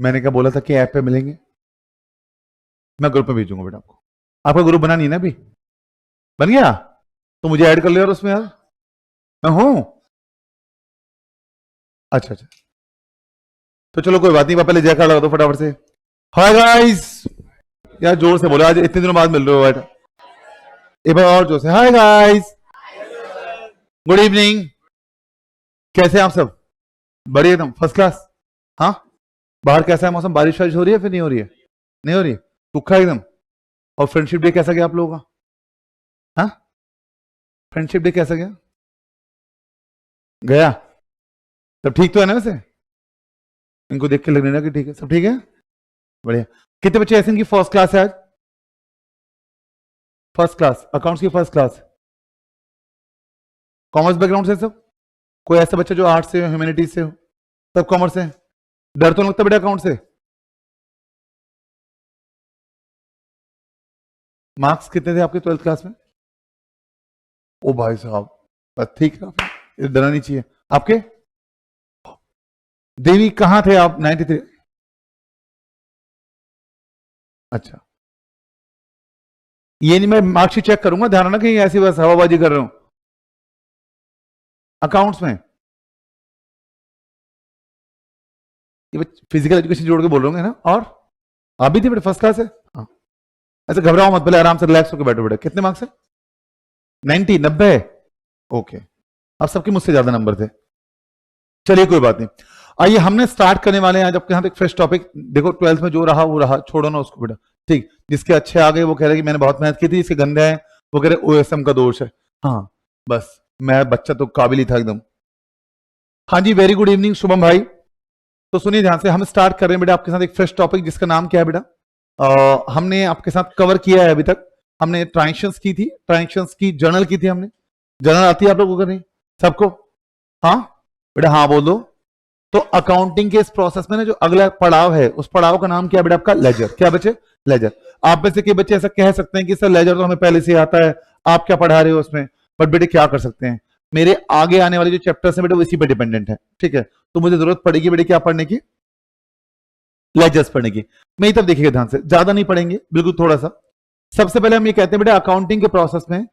मैंने क्या बोला था कि ऐप पे मिलेंगे, मैं ग्रुप में भेजूंगा बेटा आपको। आपका ग्रुप बना नहीं ना अभी? बन गया तो मुझे ऐड कर लिया और उसमें यार, मैं हूं। अच्छा अच्छा, तो चलो कोई बात नहीं, पहले जयकार लगा दो फटाफट से। हाय गाइस, यार जोर से बोलो, आज इतने दिनों बाद मिल रहे हो बेटा, एक बार और जोर से। हाय गाइस, गुड इवनिंग, कैसे हैं आप सब? बढ़िया एकदम फर्स्ट क्लास। हाँ, बाहर कैसा है मौसम? बारिश वारिश हो रही है फिर नहीं हो रही है? नहीं हो रही है, सूखा एकदम। और फ्रेंडशिप डे कैसा गया आप लोगों का? हाँ, फ्रेंडशिप डे कैसा गया? गया? सब ठीक तो है ना वैसे? इनको देख के लग रहा है कि ठीक है, सब ठीक है, बढ़िया। कितने बच्चे ऐसे इनकी फर्स्ट क्लास है आज? फर्स्ट क्लास, अकाउंट्स की फर्स्ट क्लास, कॉमर्स बैकग्राउंड से सब? कोई ऐसा बच्चा जो आर्ट्स से हो, ह्यूमैनिटीज से हो? सब कॉमर्स से? डर तो लगता बेटा अकाउंट से? मार्क्स कितने थे आपके 12th क्लास में? ओ भाई साहब, बस ठीक है, ये डरना नहीं चाहिए। आपके? देवी कहां थे आप? 93? अच्छा, ये नहीं, मैं मार्कशीट चेक करूंगा, ध्यान रखना कहीं ऐसी बस हवाबाजी कर रहे हो अकाउंट्स में। ये फिजिकल एजुकेशन जोड़ के बोल रहे होंगे ना? और आप भी थे बेटा फर्स्ट क्लास है? हाँ, ऐसे घबराओ मत, पहले आराम से रिलैक्स होकर बैठो बेटा। कितने मार्क्स है? 90? 90? ओके, अब सबके मुझसे ज्यादा नंबर थे। चलिए कोई बात नहीं, आइए हमने स्टार्ट करने वाले हैं आज आपके साथ एक फ्रेश टॉपिक। देखो 12th में जो रहा वो रहा, छोड़ो ना उसको बेटा, ठीक। जिसके अच्छे आ गए वो कह रहे कि मैंने बहुत मेहनत की थी, इसके गंदे हैं वो कह रहे ओएसएम का दोष है। हाँ, बस मैं बच्चा तो काबिल ही था एकदम। हाँ जी, वेरी गुड इवनिंग शुभम भाई। तो सुनिए ध्यान से, हम स्टार्ट कर रहे हैं बेटा आपके साथ एक फ्रेश टॉपिक जिसका नाम क्या है बेटा? हमने आपके साथ कवर किया है अभी तक, हमने ट्रांजेक्शंस की थी, ट्रांजेक्शंस की जर्नल की थी हमने। जर्नल आती है आप लोगों को नहीं? सबको? हाँ बेटा, हाँ बोल दो। तो अकाउंटिंग के इस प्रोसेस में ना जो अगला पड़ाव है, उस पड़ाव का नाम क्या है बेटा आपका? लेजर। क्या बच्चे? लेजर। आप में से कई बच्चे ऐसा कह सकते हैं कि सर लेजर तो हमें पहले से आता है, आप क्या पढ़ा रहे हो उसमें? बट बेटे क्या कर सकते हैं, मेरे आगे आने वाले जो चैप्टर्स हैं बेटे वो इसी पे डिपेंडेंट है, ठीक है? तो मुझे जरूरत पड़ेगी बेटे क्या पढ़ने की? लेजर्स पढ़ने की। मेरी तरफ देखिएगा ध्यान से, ज्यादा नहीं पढ़ेंगे, बिल्कुल थोड़ा सा। सबसे पहले हम ये कहते हैं बेटा अकाउंटिंग के प्रोसेस में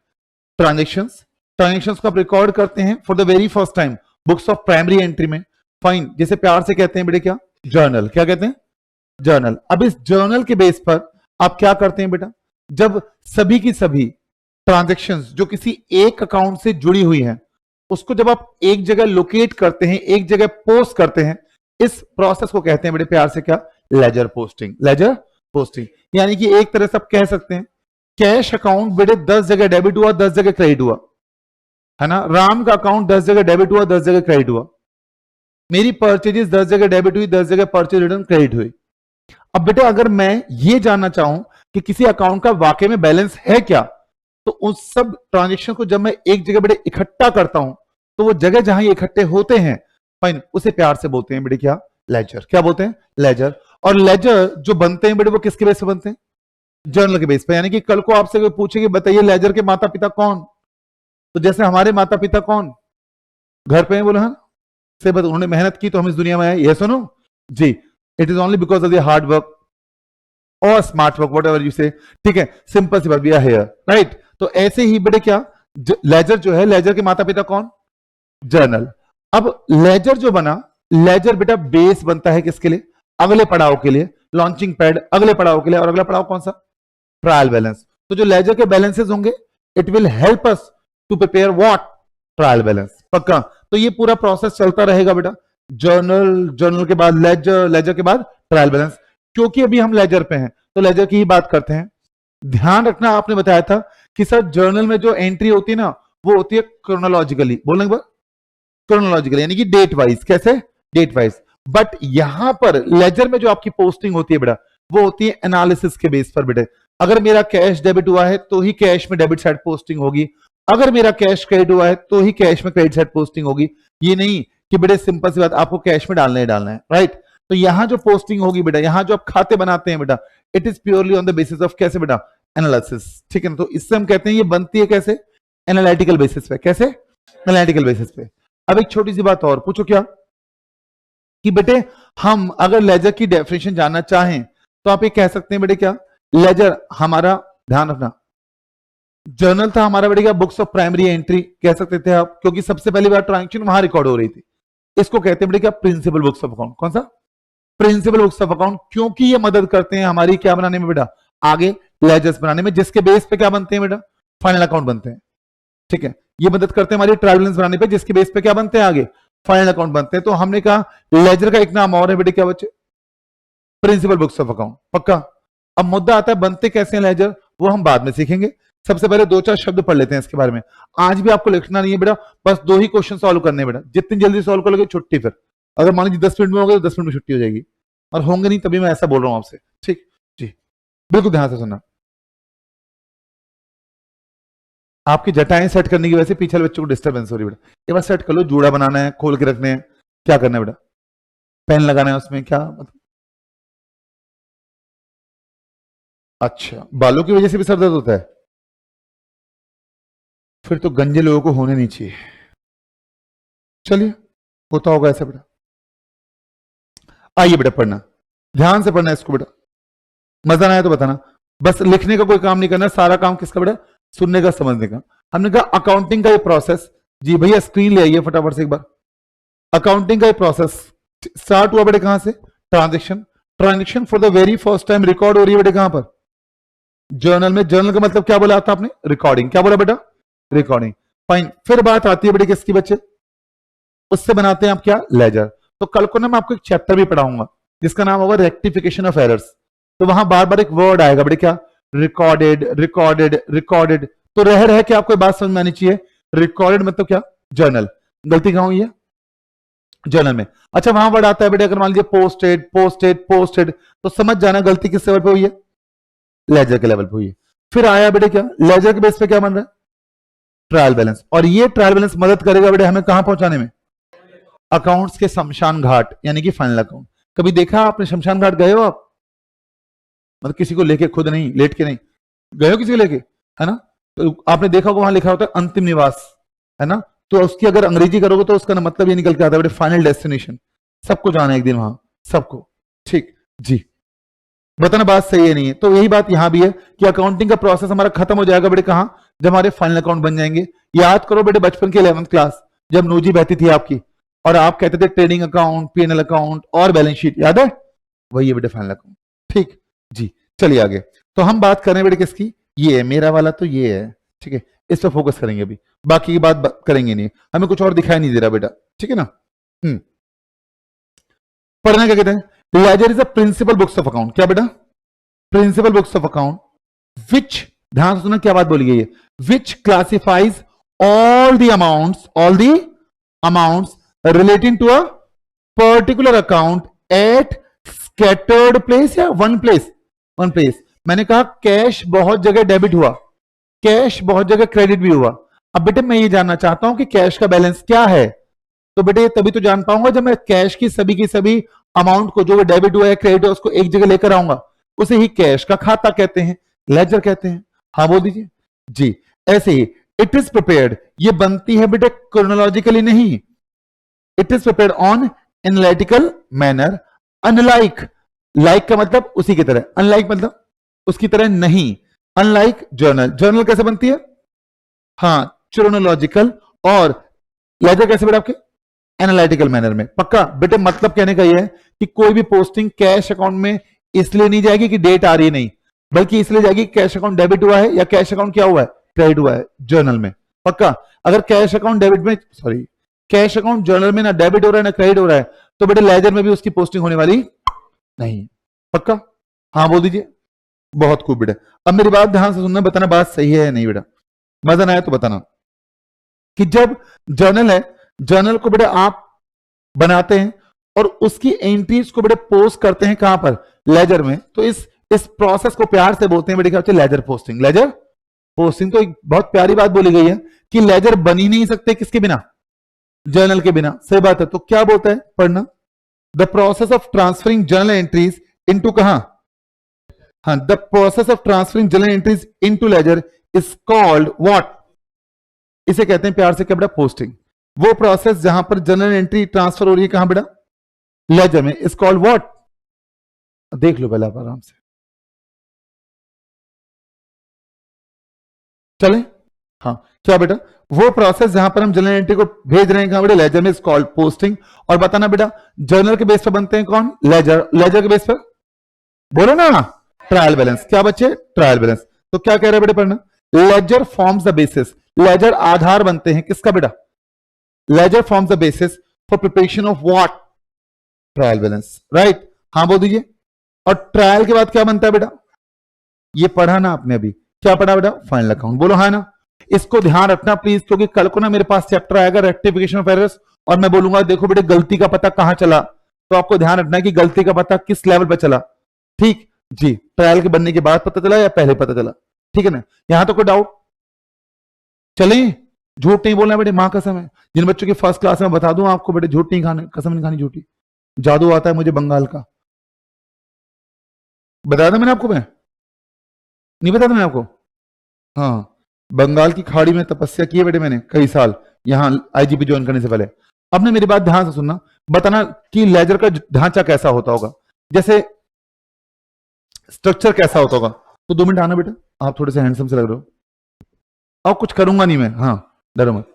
ट्रांजेक्शंस, ट्रांजेक्शंस को आप रिकॉर्ड करते हैं for the very first time books of primary entry में। फाइन, जैसे प्यार से कहते हैं बेटे क्या? जर्नल। क्या कहते हैं? जर्नल। अब इस जर्नल के बेस पर आप क्या करते हैं बेटा? जब सभी की सभी ट्रांजेक्शंस जो किसी एक अकाउंट से जुड़ी हुई हैं, उसको जब आप एक जगह लोकेट करते हैं, एक जगह पोस्ट करते हैं, इस प्रोसेस को कहते हैं बेटे प्यार से क्या? Ledger posting. लेजर पोस्टिंग यानी कि एक तरह से आप कह सकते हैं कैश अकाउंट बेटे 10 जगह डेबिट हुआ, 10 जगह क्रेडिट हुआ, है ना? राम का अकाउंट 10 जगह डेबिट हुआ, 10 जगह क्रेडिट हुआ। मेरी परचेजेस 10 जगह डेबिट हुई, 10 जगह परचेज रिटर्न क्रेडिट हुई। अब बेटे अगर मैं ये जानना चाहूं कि किसी अकाउंट का वाकई में बैलेंस है क्या, तो उस सब ट्रांजेक्शन को जब मैं एक जगह बेटे इकट्ठा करता हूं, तो वो जगह जहां ये इकट्ठे होते हैं, फाइन, उसे प्यार से बोलते हैं बेटे क्या? लेजर। क्या बोलते हैं? लेजर। और लेजर जो बनते हैं बेटे वो किसके बेस पे बनते हैं? जर्नल के बेस पे। यानी कि कल को आपसे कोई पूछे कि बताइए लेजर के माता पिता कौन, तो जैसे हमारे माता पिता कौन घर पे हैं, बोलो हाँ से बस उन्होंने मेहनत की तो हम इस दुनिया में आए, ये सुनो जी। It is only because of the hard work और smart work, whatever you say, ठीक है? सिंपल सी बात, वी आर हियर, राइट? तो ऐसे ही बेटे क्या लेजर जो है, लेजर के माता पिता कौन? जर्नल। अब लेजर जो बना, लेजर बेटा बेस बनता है किसके लिए? अगले पड़ाव के लिए, लॉन्चिंग पैड अगले पड़ाव के लिए। और अगला पड़ाव कौन सा? Trial balance. तो जो लेजर के बैलेंसेस होंगे, it will help us to prepare what? Trial balance. पक्का? तो ये पूरा प्रोसेस चलता रहेगा बेटा, जर्नल, जर्नल के बाद लेजर, लेजर के बाद ट्रायल बैलेंस। क्योंकि अभी हम लेजर पे हैं तो लेजर की ही बात करते हैं। ध्यान रखना, आपने बताया था कि सर जर्नल में जो एंट्री होती है ना, वो होती है क्रोनोलॉजिकली। बोलने के बाद क्रोनोलॉजिकल यानी कि डेट वाइज। कैसे? Date wise. बट यहां पर लेजर में जो आपकी पोस्टिंग होती है बेटा, वो होती है एनालिसिस के बेस पर बेटे। अगर मेरा कैश डेबिट हुआ है तो ही कैश में डेबिट साइड पोस्टिंग होगी, अगर मेरा कैश क्रेडिट हुआ है तो ही कैश में क्रेडिट साइड पोस्टिंग होगी। ये नहीं कि बेटे सिंपल सी बात आपको कैश में डालना है, राइट? तो यहां जो पोस्टिंग होगी बेटा, यहां जो आप खाते बनाते हैं बेटा, it is purely on the basis of कैसे बेटा? एनालिसिस, ठीक है ना? तो इससे हम कहते हैं ये बनती है कैसे? एनालिटिकल बेसिस पे। कैसे? एनालिटिकल बेसिस पे। अब एक छोटी सी बात और पूछो, क्या? कि बेटे हम अगर लेजर की डेफिनेशन जानना चाहें तो आप ये कह सकते हैं बेटे क्या, लेजर हमारा, ध्यान रखना, जर्नल था हमारा बेटे क्या, बुक्स ऑफ प्राइमरी एंट्री कह सकते थे आप, क्योंकि सबसे पहली बार ट्रांजेक्शन वहां रिकॉर्ड हो रही थी। इसको कहते हैं बेटे क्या, प्रिंसिपल बुक्स ऑफ अकाउंट। कौन सा? प्रिंसिपल बुक्स ऑफ अकाउंट, क्योंकि ये मदद करते हैं हमारी क्या बनाने में बेटा, आगे लेजर्स बनाने में, जिसके बेस पे क्या बनते हैं बेटा, फाइनल अकाउंट बनते हैं। ठीक है, ये मदद करते हैं हमारी ट्रायल बैलेंस बनाने पे, जिसके बेस पे क्या बनते हैं आगे फाइनल अकाउंट बनते हैं। तो हमने कहा लेजर का एक नाम और है बेटे क्या बच्चे, प्रिंसिपल बुक्स ऑफ अकाउंट। पक्का? अब मुद्दा आता है बनते कैसे हैं लेजर, वो हम बाद में सीखेंगे। सबसे पहले दो चार शब्द पढ़ लेते हैं इसके बारे में। आज भी आपको लिखना नहीं है बेटा, बस 2 ही क्वेश्चन सॉल्व करने हैं बेटा, जितनी जल्दी सॉल्व कर लोगे छुट्टी। फिर अगर मान लीजिए 10 मिनट में हो गए तो 10 मिनट में छुट्टी हो जाएगी, और होंगे नहीं तभी मैं ऐसा बोल रहा हूं आपसे। ठीक जी, बिल्कुल ध्यान से सुनना। आपकी जटाएं सेट करने की वजह से पीछे बच्चों को डिस्टर्बेंस हो रही है बेटा, ये बात सेट कर लो। जूड़ा बनाना है, खोल के रखने हैं, क्या करना है बेटा, पेन लगाना है उसमें, क्या मतलब? अच्छा, बालों की वजह से भी सर दर्द होता है? फिर तो गंजे लोगों को होने नहीं चाहिए। चलिए, होता होगा ऐसा बेटा। आइए बेटा पढ़ना, ध्यान से पढ़ना इसको बेटा, मजा ना आया तो बताना। बस लिखने का कोई काम नहीं करना, सारा काम किसका बेटा, सुनने का, समझने का। हमने कहा अकाउंटिंग का ये प्रोसेस, जी भैया स्क्रीन ले आइए फटाफट से एक बार। अकाउंटिंग का ये प्रोसेस स्टार्ट हुआ बेटे कहां से, transaction. Transaction for the very first time record हो रही है बेटे कहां पर, जर्नल में। जर्नल का मतलब क्या बोला था आपने, रिकॉर्डिंग। क्या बोला बेटा, रिकॉर्डिंग। फाइन, फिर बात आती है बेटे किसकी बच्चे, उससे बनाते हैं आप क्या, लेजर। तो कल को ना मैं आपको एक चैप्टर भी पढ़ाऊंगा जिसका नाम होगा रेक्टिफिकेशन ऑफ एरर्स। तो वहां बार बार एक वर्ड आएगा बेटे क्या, रिकॉर्डेड रिकॉर्डेड रिकॉर्डेड। तो रह के आपको बात समझ में आनी चाहिए, रिकॉर्डेड मतलब क्या, जर्नल। गलती कहां हुई है, जर्नल में। अच्छा, वहां वर्ड आता है बेटे अगर मान लीजिए पोस्टेड पोस्टेड पोस्टेड, तो समझ जाना गलती किस लेवल पे हुई है, लेजर के लेवल पे हुई है। फिर आया बेटे क्या, लेजर के बेस पे क्या बन रहा है, ट्रायल बैलेंस। और ये ट्रायल बैलेंस मदद करेगा बेटे हमें कहां पहुंचाने में, अकाउंट्स के शमशान घाट, यानी कि फाइनल अकाउंट। कभी देखा आपने शमशान घाट गए हो आप, मतलब किसी को लेके, खुद नहीं, लेट के नहीं, गए हो किसी को लेके, है ना? तो आपने देखा होगा वहां लिखा होता है अंतिम निवास, है ना? तो उसकी अगर अंग्रेजी करोगे तो उसका मतलब ये निकल के आता है बेटे फाइनल डेस्टिनेशन। सबको जाना है एक दिन वहां, सबको। ठीक जी, बताना बात सही है नहीं है? तो यही बात यहां भी है कि अकाउंटिंग का प्रोसेस हमारा खत्म हो जाएगा बेटे कहां, जब हमारे फाइनल अकाउंट बन जाएंगे। याद करो बेटे बचपन की 11th क्लास, जब नोजी बहती थी आपकी और आप कहते थे ट्रेडिंग अकाउंट, पीएनएल अकाउंट और बैलेंस शीट, याद है? वही है बेटे फाइनल अकाउंट। ठीक जी, चलिए आगे। तो हम बात कर रहे हैं बेटे किसकी, ये है मेरा वाला, तो ये है। ठीक है, इस पर फोकस करेंगे अभी, बाकी की बात करेंगे नहीं, हमें कुछ और दिखाई नहीं दे रहा बेटा। ठीक है ना? पढ़ना क्या कहते हैं, ledger is a principal books of account. क्या बेटा, principal books of account which, ध्यान से सुनना क्या बात बोली गई है, which classifies all the amounts relating to a particular account at scattered place या one place। मैंने कहा कैश बहुत जगह डेबिट हुआ, कैश बहुत जगह क्रेडिट भी हुआ। अब बेटे मैं ये जानना चाहता हूं कि कैश का बैलेंस क्या है, तो बेटे तभी तो जान पाऊंगा जब मैं कैश की सभी अमाउंट को, जो डेबिट हुआ है क्रेडिट हुआ, उसको एक जगह लेकर आऊंगा। उसे ही कैश का खाता कहते हैं, लेजर कहते हैं। हाँ बोल दीजिए जी। ऐसे ही इट इज प्रिपेयर्ड, ये बनती है बेटे क्रोनोलॉजिकली नहीं, it is prepared on analytical manner. Unlike, like का मतलब उसी की तरह, अनलाइक मतलब उसकी तरह नहीं। अनलाइक जर्नल, जर्नल कैसे बनती है, हाँ क्रोनोलॉजिकल। और लेजर कैसे बेटा आपके, एनालिटिकल मैनर में। पक्का बेटे, मतलब कहने का यह है कि कोई भी पोस्टिंग कैश अकाउंट में इसलिए नहीं जाएगी कि डेट आ रही है, नहीं, बल्कि इसलिए जाएगी कैश अकाउंट डेबिट हुआ है या कैश अकाउंट क्या हुआ है, क्रेडिट हुआ है, जर्नल में। पक्का, अगर कैश अकाउंट डेबिट में, सॉरी, कैश अकाउंट जर्नल में ना डेबिट हो रहा है ना क्रेडिट हो रहा है, तो बेटे लेजर में भी उसकी पोस्टिंग होने वाली नहीं। पक्का? हाँ बोल दीजिए। बहुत खूब बेटा, अब मेरी बात ध्यान से सुनना, बताना बात सही है या नहीं बेटा, मजा ना आया तो बताना। कि जब जर्नल है, जर्नल को बेटे आप बनाते हैं और उसकी एंट्रीज को बेटे पोस्ट करते हैं कहां पर, लेजर में। तो इस प्रोसेस को प्यार से बोलते हैं बेटे क्या होता है, लेजर पोस्टिंग। लेजर पोस्टिंग, तो एक बहुत प्यारी बात बोली गई है कि लेजर बन ही नहीं सकते किसके बिना, जर्नल के बिना। सही बात है। तो क्या बोलता है, पढ़ना, the process of transferring journal entries into कहां, हाँ, the process of transferring journal entries into ledger is called what, इसे कहते हैं प्यार से क्या बेटा, पोस्टिंग। वो प्रोसेस जहां पर जर्नल एंट्री ट्रांसफर हो रही है कहां बेटा, लेजर में इज कॉल्ड व्हाट, देख लो पहले आप आराम से, चले। हाँ, क्या बेटा, वो प्रोसेस जहां पर हम जर्नल एंट्री को भेज रहे हैं, कहां बेटा, लेजर में इज कॉल्ड पोस्टिंग। और बताना बेटा, जर्नल के बेस पर बनते हैं कौन, लेजर, लेजर के बेस पर बोलो ना, ट्रायल बैलेंस। क्या बच्चे, ट्रायल बैलेंस। तो क्या कह रहे हैं बेटे पढ़ना, ledger forms the basis, ledger आधार बनते हैं किसका बेटा, ledger forms the basis for preparation of what, trial balance, right. हाँ बोल दीजिए। और ट्रायल के बाद क्या बनता है बेटा, ये पढ़ा ना आपने अभी, क्या पढ़ा बेटा, फाइनल अकाउंट, बोलो हाँ ना। इसको ध्यान रखना प्लीज, क्योंकि कल को ना मेरे पास चैप्टर आएगा रेक्टिफिकेशन ऑफ एरर्स, और मैं बोलूंगा देखो बेटे गलती का पता कहां चला, तो आपको ध्यान रखना है कि गलती का पता किस लेवल पर चला, ठीक जी, ट्रायल के बनने के बाद पता चला या पहले पता चला, ठीक है ना। यहां तो कोई डाउट, चले, झूठ नहीं बोलना बेटे, मां कसम है। जिन बच्चों की फर्स्ट क्लास में बता दूं आपको बेटे, झूठ नहीं खाने, कसम नहीं खानी झूठी, जादू आता है मुझे बंगाल का, बताया था मैंने आपको, मैं नहीं बताया था मैंने आपको, हाँ, बंगाल की खाड़ी में तपस्या की है बेटे मैंने कई साल, यहां आईजीपी ज्वाइन करने से पहले। अब ने मेरी बात ध्यान से सुनना, बताना कि लेजर का ढांचा कैसा होता होगा, जैसे स्ट्रक्चर कैसा होता होगा। तो 2 मिनट आना बेटा, आप थोड़े से हैंडसम से लग रहे हो, और कुछ करूंगा नहीं मैं, हाँ डरो मत।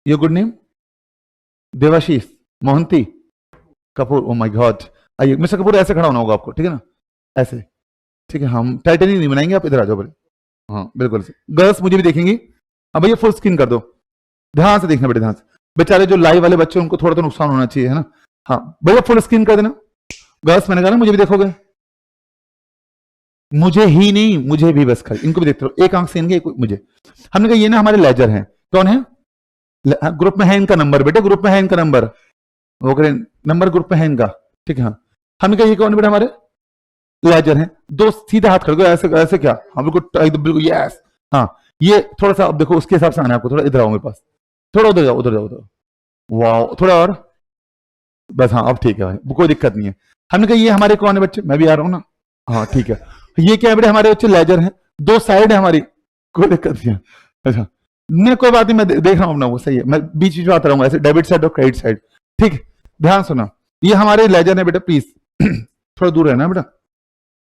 Your good name, Devashish Mohanty Kapoor, oh my God. आइए मिस्टर कपूर, ऐसे खड़ा होना होगा आपको, ठीक है ना, ऐसे, ठीक है। हम टाइटनिंग नहीं बनाएंगे, आप इधर आ जाओ बड़े, हाँ बिल्कुल। गर्ल्स मुझे भी देखेंगी। अब भैया फुल स्क्रीन कर दो, ध्यान से देखना बेटे, ध्यान से, बेचारे जो लाइव वाले बच्चे उनको थोड़ा तो नुकसान होना चाहिए, है ना। हाँ भैया फुल स्क्रीन कर देना, गर्ल्स मैंने कहा ना मुझे भी देखोगे, मुझे ही नहीं, मुझे भी बस, इनको भी देखते रहो, एक आंख से इनके एक मुझे। हमने कहा ये ना हमारे लेजर हैं, कौन है, ग्रुप में है इनका नंबर बेटे, ग्रुप में है इनका नंबर, वो करें नंबर ग्रुप में है इनका, ठीक है। हाँ, हमने कहा ये कौन है बेटा, हमारे लेजर हैं। दो सीधे हाथ खड़े, ऐसे ऐसे क्या, हाँ बिल्कुल एकदम बिल्कुल, यस। हाँ, ये थोड़ा सा अब देखो उसके हिसाब से आना है आपको, थोड़ा इधर आओ मेरे पास, थोड़ा उधर जाओ, उधर जाओ, उधर, वाह थोड़ा और, बस हाँ अब ठीक है भाई, कोई दिक्कत नहीं है। हमने कहा ये हमारे कौन है बच्चे, मैं भी आ रहा हूँ ना, हाँ ठीक है। ये क्या है बेटे, हमारे बच्चे लेजर हैं, 2 साइड है हमारी, कोई दिक्कत नहीं है। अच्छा नहीं कोई बात नहीं, मैं देख रहा हूँ अपना, वो सही है, मैं बीच बीच में आता रहूंगा ऐसे, डेबिट साइड और क्रेडिट साइड, ठीक है। ध्यान सुना, ये हमारे लेजर है बेटा, प्लीज थोड़ा दूर रहना बेटा,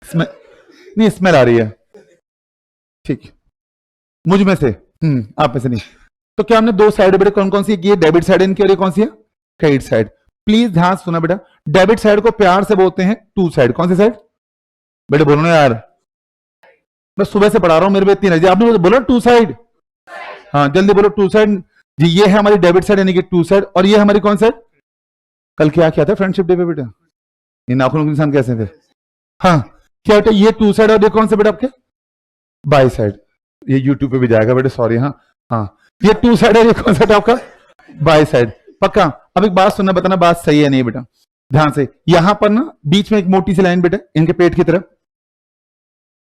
नहीं स्मेल आ रही है, ठीक, मुझ में से, आप में से नहीं। तो क्या हमने 2 साइड बेटा, कौन कौन सी, ये डेबिट साइड इनकी, और ये कौन सी है, क्रेडिट साइड। प्लीज ध्यान सुना बेटा, डेबिट साइड को प्यार से बोलते हैं टू साइड, कौन सी साइड बेटे, बोलो ना यार, मैं सुबह से पढ़ा रहा हूं, मेरे पे इतनी एनर्जी, आपने बोलो टू साइड, हाँ जल्दी बोलो टू साइड जी। ये है हमारी डेबिट साइड यानी कि टू साइड, और ये हमारी कौन साइड, कल क्या किया था फ्रेंडशिप डे पे बेटा, ये नाखून के निशान कैसे थे, हाँ क्या बेटा, ये टू साइड, और ये कौन से बेटा आपके, बाई साइड, ये यूट्यूब पे भी जाएगा बेटे, सॉरी, हाँ हाँ, ये टू साइड है, ये कौन सा आपका, बाई साइड, पक्का। अब एक बात सुनना, बताना बात सही है नहीं बेटा, ध्यान से, यहां पर ना बीच में एक मोटी सी लाइन बेटे, इनके पेट की तरफ,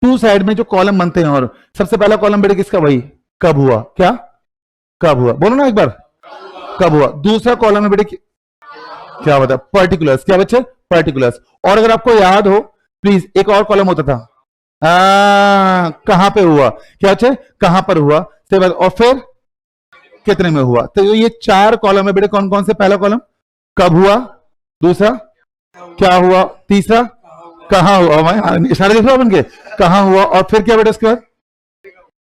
टू साइड में जो कॉलम बनते हैं, और सबसे पहला कॉलम बेटे किसका, भाई कब हुआ, क्या कब हुआ, बोलो ना एक बार, कब हुआ। दूसरा कॉलम है बेटे क्या बता, पर्टिकुलर्स, क्या बच्चे, पर्टिकुलर्स। और अगर आपको याद हो प्लीज, एक और कॉलम होता था, कहां पे हुआ, क्या बच्चे, कहां पर हुआ, से बाद, और फिर कितने में हुआ। तो ये 4 कॉलम है बेटे, कौन कौन से, पहला कॉलम कब हुआ, दूसरा क्या हुआ, तीसरा कहां हुआ, इशारे देख रहे हो अपन के, कहां हुआ, और फिर क्या बेटा उसके बाद,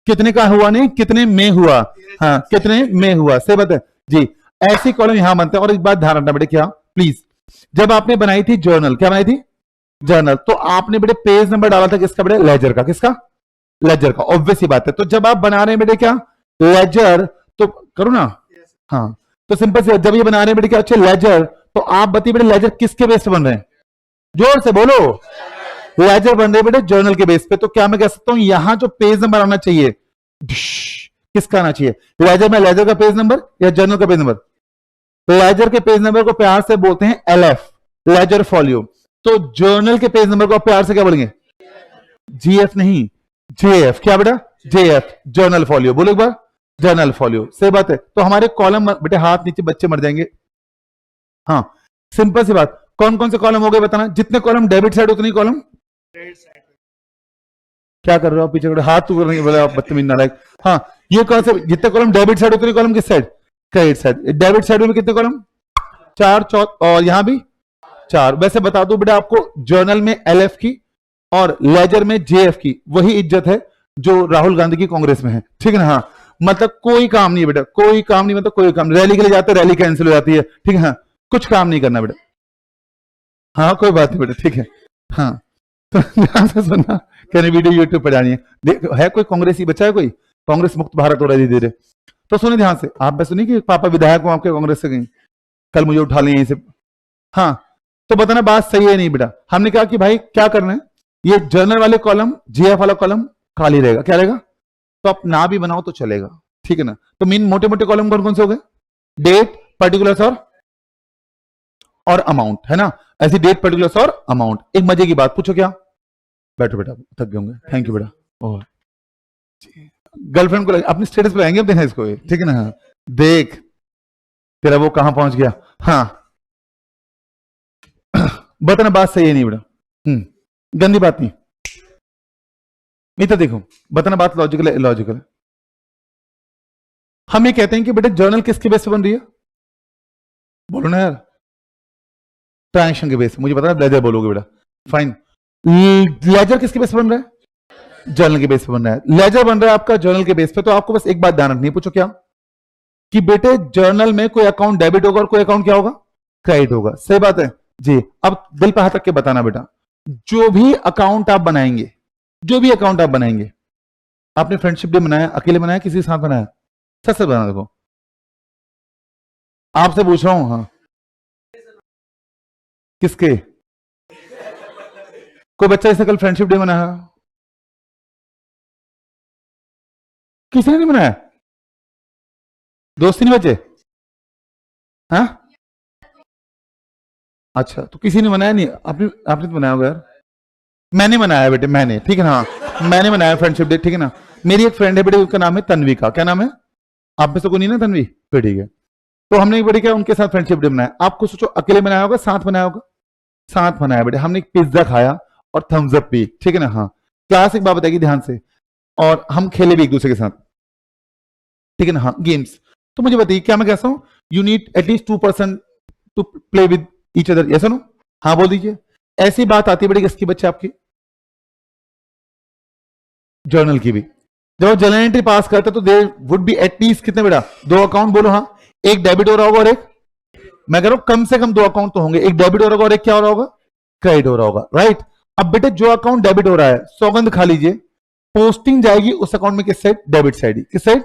कितने का हुआ, नहीं कितने में हुआ, हाँ कितने में हुआ, से बता जी। ऐसी कॉलम यहां बनते हैं। और एक बात ध्यान रखना बेटे, क्या प्लीज, जब आपने बनाई थी जर्नल, क्या बनाई थी जर्नल, तो आपने बेटे पेज नंबर डाला था किसका बेटे, लेजर का, किसका, लेजर का, ऑब्वियस ही बात है। तो जब आप बना रहे हैं बेटे क्या, लेजर, तो करो ना, हाँ तो सिंपल से, जब ये बना रहे हैं बेटे क्या, अच्छा लेजर, तो आप बताइए बेटे लेजर किसके बेस पे बन रहे हैं, जोर से बोलो, लेजर बन रहे बेटे जर्नल के बेस पे। तो क्या मैं कह सकता हूं, यहां जो पेज नंबर आना चाहिए, किसका आना चाहिए, लेजर में, लेजर का पेज नंबर या जर्नल का पेज नंबर, लेजर के पेज नंबर को प्यार से बोलते हैं LF, लेजर फॉलियो। तो जर्नल के पेज नंबर को प्यार से क्या बोलेंगे, GF नहीं, JF, क्या बेटा, JF, जर्नल फॉलियो, बोलो एक बार, जर्नल फॉलियो, सही बात है। तो हमारे कॉलम बेटे, हाथ नीचे, बच्चे मर जाएंगे, हाँ सिंपल सी बात। कौन कौन से कॉलम हो गए बताना, जितने कॉलम डेबिट साइड उतनी कॉलम, क्या कर रहे हो आप पीछे, हाथ तो कर रहे बोले आप बदतमीज नालायक। हाँ ये कौन से, जितने कॉलम डेबिट साइड उतनी कॉलम किस side, credit side. Debit side में कितने कॉलम, 4 और यहां भी 4। वैसे बता दो बेटा आपको, जर्नल में LF की और लेजर में JF की वही इज्जत है जो राहुल गांधी की कांग्रेस में है, ठीक है ना। हाँ, मतलब कोई काम नहीं है बेटा, कोई काम नहीं, मतलब कोई काम नहीं। रैली के लिए जाते रैली कैंसिल हो जाती है, ठीक है। हाँ, कुछ काम नहीं करना बेटा। हाँ कोई बात नहीं बेटा, ठीक है। हाँ तो ध्यान से सुनना, कहने वीडियो यूट्यूब पर जानी है। है कोई कांग्रेसी बच्चा है, कोई कांग्रेस मुक्त भारत हो रहा है धीरे धीरे। तो सुनिए ध्यान से, आप सुनिए कि पापा विधायक हूं आपके कांग्रेस से, कहीं कल मुझे उठा लें यहीं से। हाँ तो बताना बात सही है नहीं बेटा। हमने कहा कि भाई क्या करना है, ये जर्नल वाले कॉलम JF वाला कॉलम खाली रहेगा, क्या रहेगा, तो आप ना भी बनाओ तो चलेगा, ठीक है ना। तो मेन मोटे मोटे कॉलम कौन कौन से हो गए, डेट, पर्टिकुलर्स और अमाउंट, है ना। ऐसी डेट, पर्टिकुलर्स और अमाउंट। एक मजे की बात पूछो, क्या, बैठो बेटा, थक गए होंगे, थैंक यू बेटा। और गर्लफ्रेंड को अपने स्टेटस पे लाएंगे अब देखना इसको, ठीक है ना। हाँ, देख तेरा वो कहां पहुंच गया। हाँ बताना बात सही है नहीं बेटा, गंदी बात नहीं। तो देखो बताना बात लॉजिकल है, लॉजिकल है। हम ये कहते हैं कि बेटा जर्नल किसके बेस पे बन रही है, बोलो ना यार, ट्रांजेक्शन के बेस पे। मुझे पता है लेजर बोलोगे बेटा, फाइन। लेजर किसके बेस पे बन रहा है, जर्नल के बेस पे बन रहा है। लेजर बन रहा है आपका जर्नल के बेस पे। तो आपको बस एक बात ध्यान रखनी है, पूछो क्या, कि बेटे जर्नल में कोई अकाउंट डेबिट होगा और कोई अकाउंट क्या होगा, क्रेडिट होगा। सही बात है जी। अब दिल पे हाथ रख के बताना बेटा, जो भी अकाउंट आप बनाएंगे, जो भी अकाउंट आप बनाएंगे, आपने फ्रेंडशिप डे मनाया, अकेले मनाया, किसी के साथ बनाया, सच सच बना, देखो आपसे पूछ रहा हूं। हाँ किसके, कोई बच्चा इससे कल फ्रेंडशिप डे मनाया, किसी ने नहीं मनाया, दोस्ती नहीं बचे। हाँ अच्छा, तो किसी ने मनाया नहीं, आपने आपने तो मनाया होगा यार। मैंने मनाया बेटे, मैंने, ठीक है ना। हाँ मैंने मनाया फ्रेंडशिप डे, ठीक है ना। मेरी एक फ्रेंड है बेटे, उसका नाम है तन्विका। क्या नाम है, आप में से कोई नहीं ना तन्वी, फिर ठीक है। तो हमने बड़ी क्या उनके साथ फ्रेंडशिप डे मनाया। आपको सोचो अकेले मनाया होगा, साथ मनाया होगा, साथ मनाया बेटे। हमने एक पिज्जा खाया और थम्स अप पी, ठीक है ना। हाँ क्लास एक बात बताएगी ध्यान से, और हम खेले भी एक दूसरे के साथ, ठीक है ना। हाँ गेम्स। तो मुझे बताइए, क्या मैं कहता हूं, you need at least 2% to play with each other, yes no. हाँ बोल दीजिए। ऐसी बात आती है बेटे किसकी, बच्चे आपकी, जर्नल की भी। जब आप जर्नल एंट्री पास करते तो देयर वुड बी एटलीस्ट कितने बेटा, 2 अकाउंट, बोलो हाँ। एक डेबिट हो रहा होगा और एक, मैं कह रहा हूं कम से कम 2 अकाउंट तो होंगे, एक डेबिट हो रहा होगा और एक क्या हो रहा होगा, क्रेडिट हो रहा होगा, राइट। अब बेटे जो अकाउंट डेबिट हो रहा है, सौगंध खा लीजिए, पोस्टिंग जाएगी उस अकाउंट में किस साइड, डेबिट साइड, किस साइड,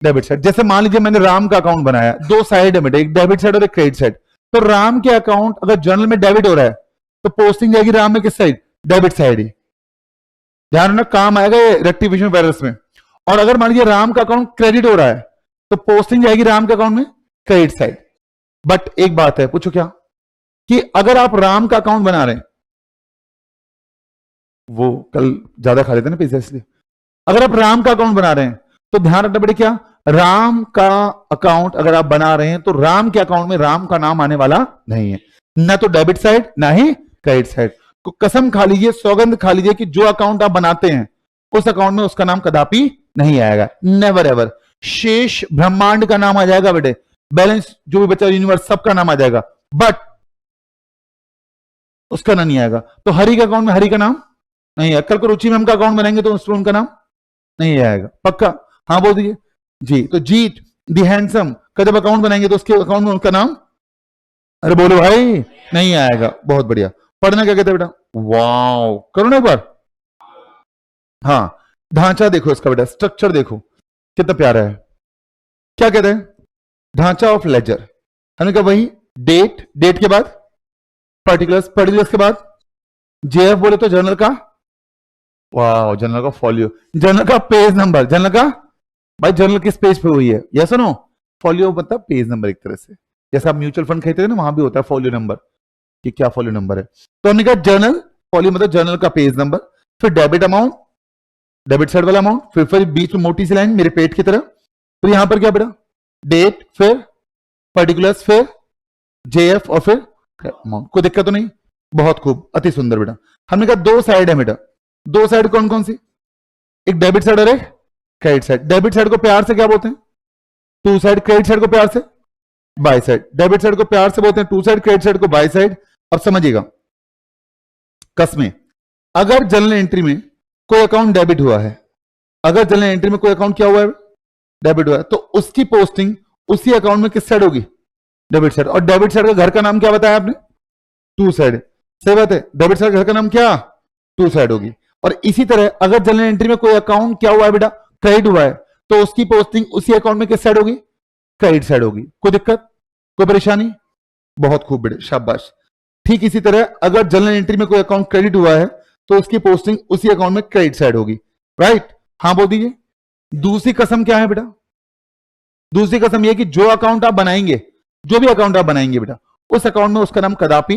डेबिट साइड। जैसे मान लीजिए मैंने राम का अकाउंट बनाया, 2 साइड है बेटे, एक डेबिट साइड और एक क्रेडिट साइड। तो राम के अकाउंट अगर जर्नल में डेबिट हो रहा है तो पोस्टिंग जाएगी राम में किस साइड, डेबिट साइड ही। ध्यान रखना, काम आएगा ये रेक्टिफिकेशन एरर्स में। और अगर मान लीजिए राम का अकाउंट क्रेडिट हो रहा है तो पोस्टिंग जाएगी राम के अकाउंट में क्रेडिट साइड। बट एक बात है, पूछो क्या, कि अगर आप राम का अकाउंट बना रहे हैं, वो कल ज्यादा खा लेते ना पिज्जा इसलिए, अगर आप राम का अकाउंट बना रहे हैं तो ध्यान रखना बेटे, क्या राम का अकाउंट अगर आप बना रहे हैं तो राम के अकाउंट में राम का नाम आने वाला नहीं है, ना तो डेबिट साइड ना ही क्रेडिट साइड। तो कसम खा लीजिए, सौगंध खा लीजिए कि जो अकाउंट आप बनाते हैं उस अकाउंट में उसका नाम कदापि नहीं आएगा, नेवर एवर। शेष ब्रह्मांड का नाम आ जाएगा बेटे, बैलेंस जो भी बचा यूनिवर्स सबका नाम आ जाएगा, बट उसका नाम नहीं आएगा। तो हरि के अकाउंट में हरि का नाम नहीं है। कल को रुचि मैम का अकाउंट बनाएंगे तो उसमें उनका नाम नहीं आएगा, पक्का। हाँ बोल दीजिए जी। तो जीत दी हैंडसम का जब अकाउंट बनाएंगे तो उसके अकाउंट में उनका नाम, अरे बोलो भाई, नहीं आएगा। बहुत बढ़िया। पढ़ना क्या कहते हैं बेटा, वाओ, करो ना एक बार। हाँ ढांचा देखो इसका बेटा, स्ट्रक्चर देखो कितना प्यारा है। क्या कहते हैं, ढांचा ऑफ लेजर। हमने कहा वही, डेट, डेट के बाद पर्टिकुलर्स, पर्टिकुलर्स के बाद जेएफ बोले तो जर्नल का, वाह, जर्नल का फॉलियो, जर्नल का पेज नंबर, जर्नल का भाई जर्नल किस पेज पे हुई है, यस नो। फॉलियो मतलब पेज नंबर, एक तरह से जैसे आप म्यूचुअल फंड खरीदते हैं ना, वहां भी होता है फॉलियो नंबर, कि क्या फॉलियो नंबर है। तो हमने कहा जर्नल, फॉलियो मतलब जर्नल का पेज नंबर, फिर डेबिट अमाउंट, डेबिट साइड वाला अमाउंट, फिर बीच में मोटी सी लाइन मेरे पेट की तरह, फिर यहां पर क्या बेटा, डेट, फिर पर्टिकुलर्स, फिर जेएफ और फिर अमाउंट। कोई दिक्कत तो नहीं, बहुत खूब, अति सुंदर बेटा। हमने कहा 2 साइड है बेटा, 2 साइड कौन कौन सी, एक डेबिट साइड और एक क्रेडिट साइड। डेबिट साइड को प्यार से क्या बोलते हैं, 2 साइड, क्रेडिट साइड को प्यार से बाय साइड। डेबिट साइड को प्यार से बोलते हैं टू साइड, क्रेडिट साइड को बाय साइड। अब समझिएगा, कसमें अगर जनरल एंट्री में कोई अकाउंट डेबिट हुआ है, अगर जनरल एंट्री में कोई अकाउंट क्या हुआ है, डेबिट हुआ है, तो उसकी पोस्टिंग उसी अकाउंट में किस साइड होगी, डेबिट साइड। और डेबिट साइड का घर का नाम क्या बताया आपने, टू साइड। सही बात है, डेबिट साइड घर का नाम क्या, टू साइड होगी। और इसी तरह अगर जनरल एंट्री में कोई अकाउंट क्या हुआ है बेटा, क्रेडिट हुआ है, तो उसकी पोस्टिंग उसी अकाउंट में किस साइड होगी, क्रेडिट साइड होगी। कोई दिक्कत, कोई परेशानी, बहुत खूब बेटे, शाबाश। ठीक इसी तरह अगर जनरल एंट्री में कोई अकाउंट क्रेडिट हुआ है तो उसकी पोस्टिंग उसी अकाउंट में क्रेडिट साइड होगी, राइट। हाँ बोल दीजिए। दूसरी कसम क्या है बेटा, दूसरी कसम यह कि जो अकाउंट आप बनाएंगे, जो भी अकाउंट आप बनाएंगे बेटा, उस अकाउंट में उसका नाम कदापि